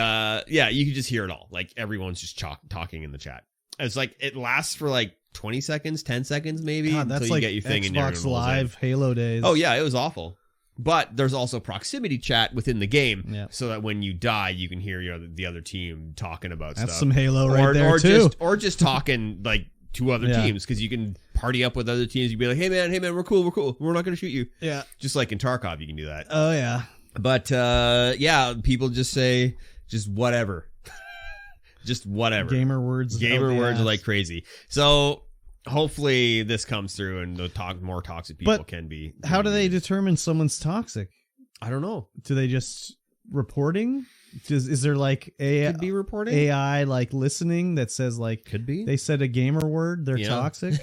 you could just hear it all. Like everyone's just talking in the chat. It's like it lasts for like 20 seconds, 10 seconds maybe God, that's until like you get your thing. Xbox Live Halo days. Oh yeah, it was awful. But there's also proximity chat within the game, so that when you die, you can hear the other team talking about stuff. That's some Halo right there too. Or just talking like to other teams, because you can party up with other teams. You'd be like, hey man, we're cool, we're not going to shoot you. Yeah, just like in Tarkov, you can do that. Oh yeah. But people just say just whatever. Just whatever. Gamer words are like crazy. So hopefully this comes through and the more toxic people can be. How do they determine someone's toxic? I don't know. Do they just reporting? Is there like could be reporting AI like listening that says like could be they said a gamer word, they're toxic?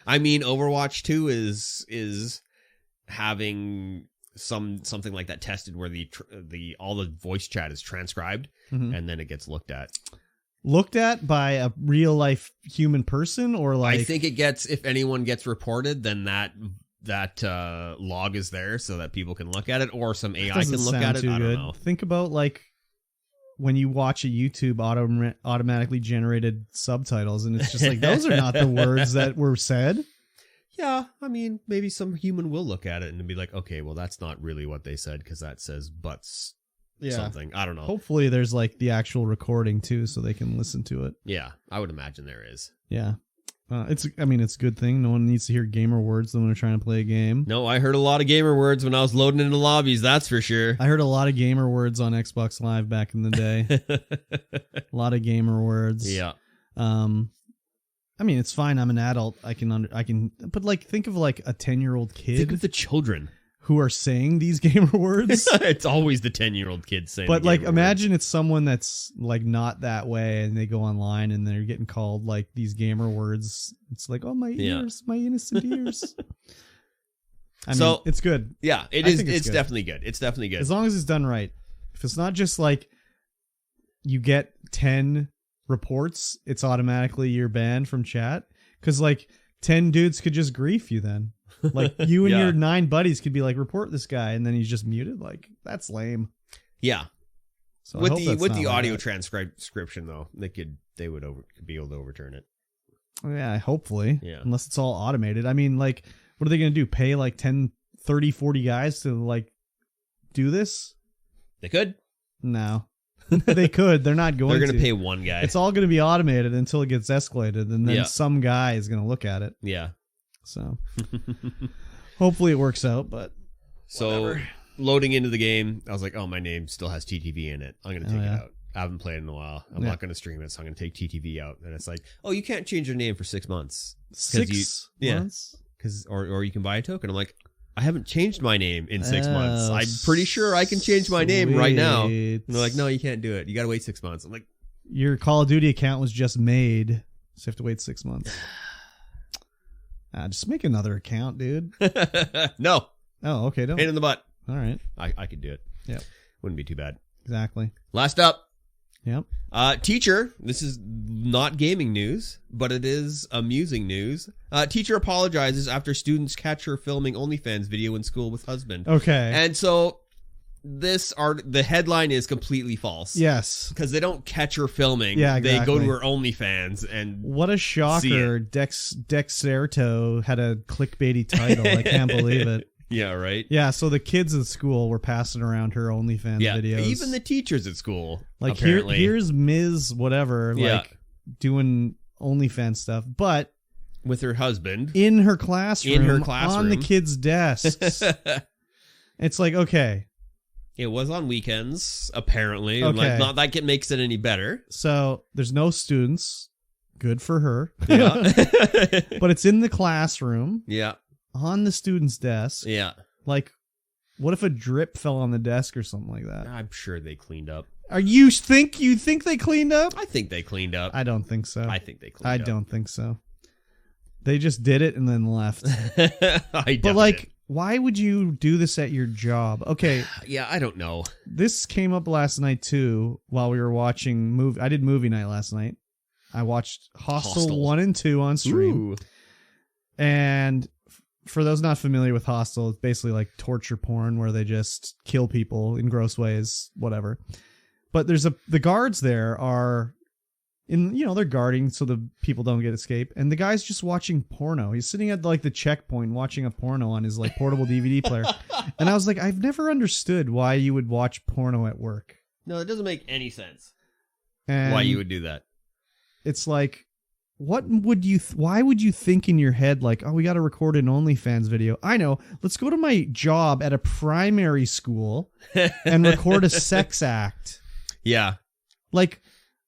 I mean, Overwatch 2 is having something like that tested where the all the voice chat is transcribed and then it gets looked at by a real life human person, or like I think it gets, if anyone gets reported, then that log is there so that people can look at it, or some AI can look at it. I don't know. Think about like when you watch a YouTube automatically generated subtitles, and it's just like those are not the words that were said. Yeah, I mean, maybe some human will look at it and be like, okay, well, that's not really what they said because that says butts something. I don't know. Hopefully there's like the actual recording too so they can listen to it. Yeah, I would imagine there is. Yeah. It's a good thing. No one needs to hear gamer words when they're trying to play a game. No, I heard a lot of gamer words when I was loading into lobbies, that's for sure. I heard a lot of gamer words on Xbox Live back in the day. A lot of gamer words. Yeah. I mean, it's fine. I'm an adult. I can, but like, think of like a 10-year-old kid. Think of the children who are saying these gamer words. It's always the 10-year-old kids saying. But like, imagine it's someone that's like not that way, and they go online and they're getting called like these gamer words. It's like, oh, my ears, my innocent ears. I mean, it's good. Yeah, it is. It's definitely good. It's definitely good as long as it's done right. If it's not just like you get 10 reports, it's automatically you're banned from chat, because like 10 dudes could just grief you then. Like you and your 9 buddies could be like, report this guy, and then he's just muted. Like, that's lame. Yeah. So with the audio transcription though, they would be able to overturn it. Yeah, hopefully. Yeah. Unless it's all automated. I mean, like, what are they going to do? Pay like 10, 30, 40 guys to like do this? They could. No. They could. They're not going to. They're going to pay one guy. It's all going to be automated until it gets escalated, and then some guy is going to look at it. Yeah. So hopefully it works out, but whatever. Loading into the game, I was like, oh, my name still has TTV in it. I'm going to take it out. I haven't played in a while. I'm not going to stream it, so I'm going to take TTV out. And it's like, oh, you can't change your name for 6 months. 6 months? Or you can buy a token. I'm like, I haven't changed my name in 6 months. I'm pretty sure I can change my name right now. And they're like, no, you can't do it. You got to wait 6 months. I'm like, your Call of Duty account was just made, so you have to wait 6 months. Just make another account, dude. No. Oh, okay. Don't. Pain in the butt. All right. I could do it. Yeah. Wouldn't be too bad. Exactly. Last up. Yep. Teacher, this is not gaming news, but it is amusing news. Teacher apologizes after students catch her filming OnlyFans video in school with husband. Okay. And so the headline is completely false. Yes. Because they don't catch her filming. Yeah, exactly. They go to her OnlyFans and what a shocker. Dexerto had a clickbaity title. I can't believe it. Yeah, right? Yeah, so the kids at school were passing around her OnlyFans videos. Even the teachers at school, like, apparently. Here's Ms. Whatever, like, doing OnlyFans stuff, but with her husband. In her classroom. On the kids' desks. It's like, okay. It was on weekends, apparently. Okay. Like, not that it makes it any better. So, there's no students. Good for her. Yeah. But it's in the classroom. Yeah. On the student's desk. Yeah. Like, what if a drip fell on the desk or something like that? I'm sure they cleaned up. You think they cleaned up? I think they cleaned up. I don't think so. I think they cleaned up. I don't think so. They just did it and then left. But like, why would you do this at your job? Okay. Yeah, I don't know. This came up last night too while we were watching I did movie night last night. I watched Hostel 1 and 2 on stream. Ooh. And for those not familiar with Hostel, it's basically like torture porn where they just kill people in gross ways, whatever. But the guards there are they're guarding so the people don't get escape. And the guy's just watching porno. He's sitting at like the checkpoint watching a porno on his like portable DVD player. And I was like, I've never understood why you would watch porno at work. No, it doesn't make any sense. And why you would do that. It's like, why would you think in your head like, oh, we got to record an OnlyFans video? I know. Let's go to my job at a primary school and record a sex act. Yeah. Like,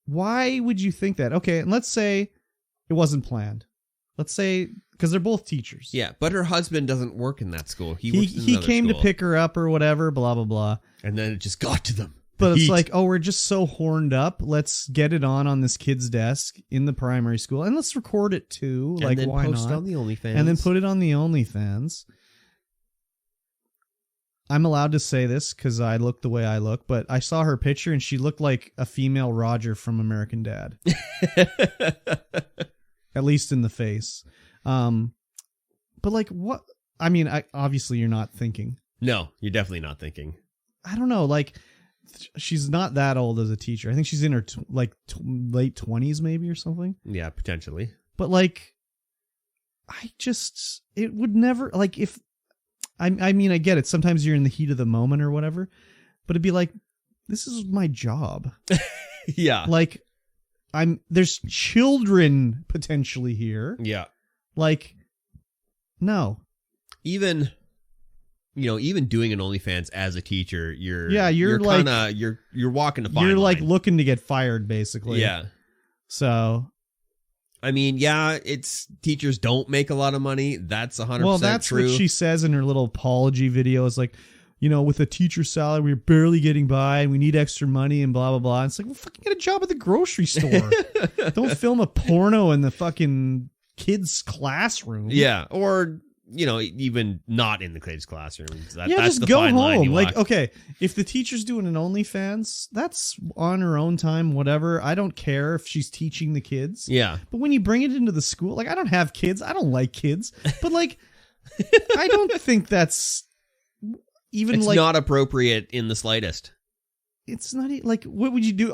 why would you think that? Okay, and let's say it wasn't planned. Let's say, because they're both teachers. Yeah, but her husband doesn't work in that school. He came to pick her up or whatever, blah, blah, blah. And then it just got to them. But it's like, oh, we're just so horned up. Let's get it on this kid's desk in the primary school. And let's record it too. And like, then why post not? On the OnlyFans. And then put it on the OnlyFans. I'm allowed to say this because I look the way I look, but I saw her picture and she looked like a female Roger from American Dad. At least in the face. But like, what? I mean, obviously you're not thinking. No, you're definitely not thinking. I don't know. Like, she's not that old as a teacher. I think she's in her late 20s maybe or something. Yeah, potentially. But like, it would never, like, if, I mean, I get it. Sometimes you're in the heat of the moment or whatever, but it'd be like, this is my job. Yeah. Like, there's children potentially here. Yeah. Like, no. Even doing an OnlyFans as a teacher, you're like, kinda, you're walking the fine You're line. like looking to get fired, basically. Yeah. So, I mean, yeah, teachers don't make a lot of money. That's 100% true. Well, that's what she says in her little apology video. Is like, with a teacher salary, we're barely getting by, and we need extra money, and blah blah blah. And it's like, well, fucking get a job at the grocery store. Don't film a porno in the fucking kids' classroom. Yeah, or even not in the kids' classroom. That's just the go fine line home. you Like, walk. okay, if the teacher's doing an OnlyFans, that's on her own time, whatever. I don't care if she's teaching the kids. Yeah. But when you bring it into the school, like, I don't have kids. I don't like kids. But like, I don't think that's even it's not appropriate in the slightest. It's not like, what would you do?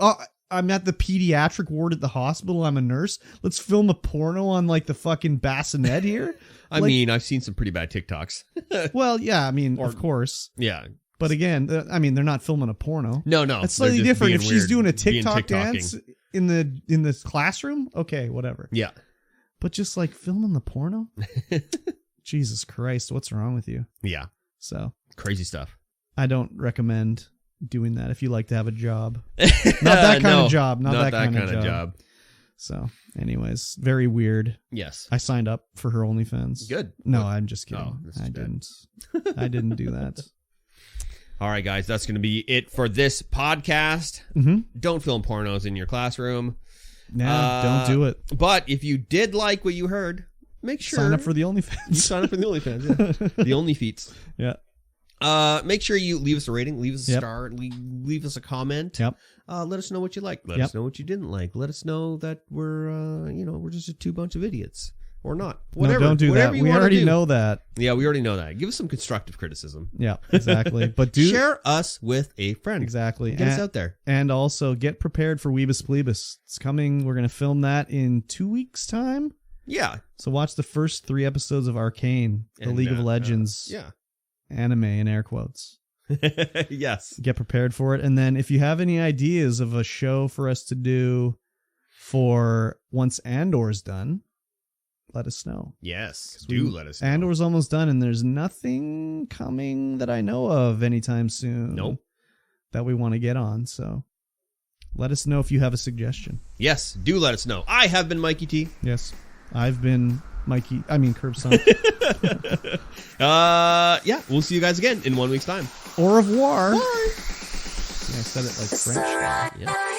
I'm at the pediatric ward at the hospital. I'm a nurse. Let's film a porno on like the fucking bassinet here. I mean, I've seen some pretty bad TikToks. Well, yeah, I mean, of course. Yeah. But again, I mean, they're not filming a porno. No. It's slightly different. If she's doing a TikTok dance in the classroom, okay, whatever. Yeah. But just like filming the porno? Jesus Christ, what's wrong with you? Yeah. So crazy stuff. I don't recommend doing that if you like to have a job. Not that kind of job. Not that kind of job. So, anyways, very weird. Yes. I signed up for her OnlyFans. Good. No, I'm just kidding. Oh, I didn't do that. All right, guys, that's going to be it for this podcast. Mm-hmm. Don't film pornos in your classroom. No, don't do it. But if you did like what you heard, make sure sign up for the OnlyFans. Sign up for the OnlyFans. Yeah. The OnlyFeets. Yeah. Make sure you leave us a rating, leave us a star, leave us a comment. Yep. Let us know what you like. Let us know what you didn't like. Let us know that we're just a bunch of idiots. Or not. Whatever. No, don't do that. We already know that. Yeah, we already know that. Give us some constructive criticism. Yeah, exactly. But share us with a friend. Exactly. Get us out there. And also get prepared for Weebus Plebus. It's coming. We're going to film that in 2 weeks' time. Yeah. So watch the first 3 episodes of Arcane, the League of Legends anime in air quotes. Yes. Get prepared for it. And then if you have any ideas of a show for us to do for once Andor's done, let us know. Yes, let us know. Andor's almost done, and there's nothing coming that I know of anytime soon. Nope. That we want to get on, so let us know if you have a suggestion. Yes, do let us know. I have been Mikey T. Yes, I've been KurbStomped. Yeah, we'll see you guys again in 1 week's time. Au revoir. Bye. Yeah, I said it like French. Yeah.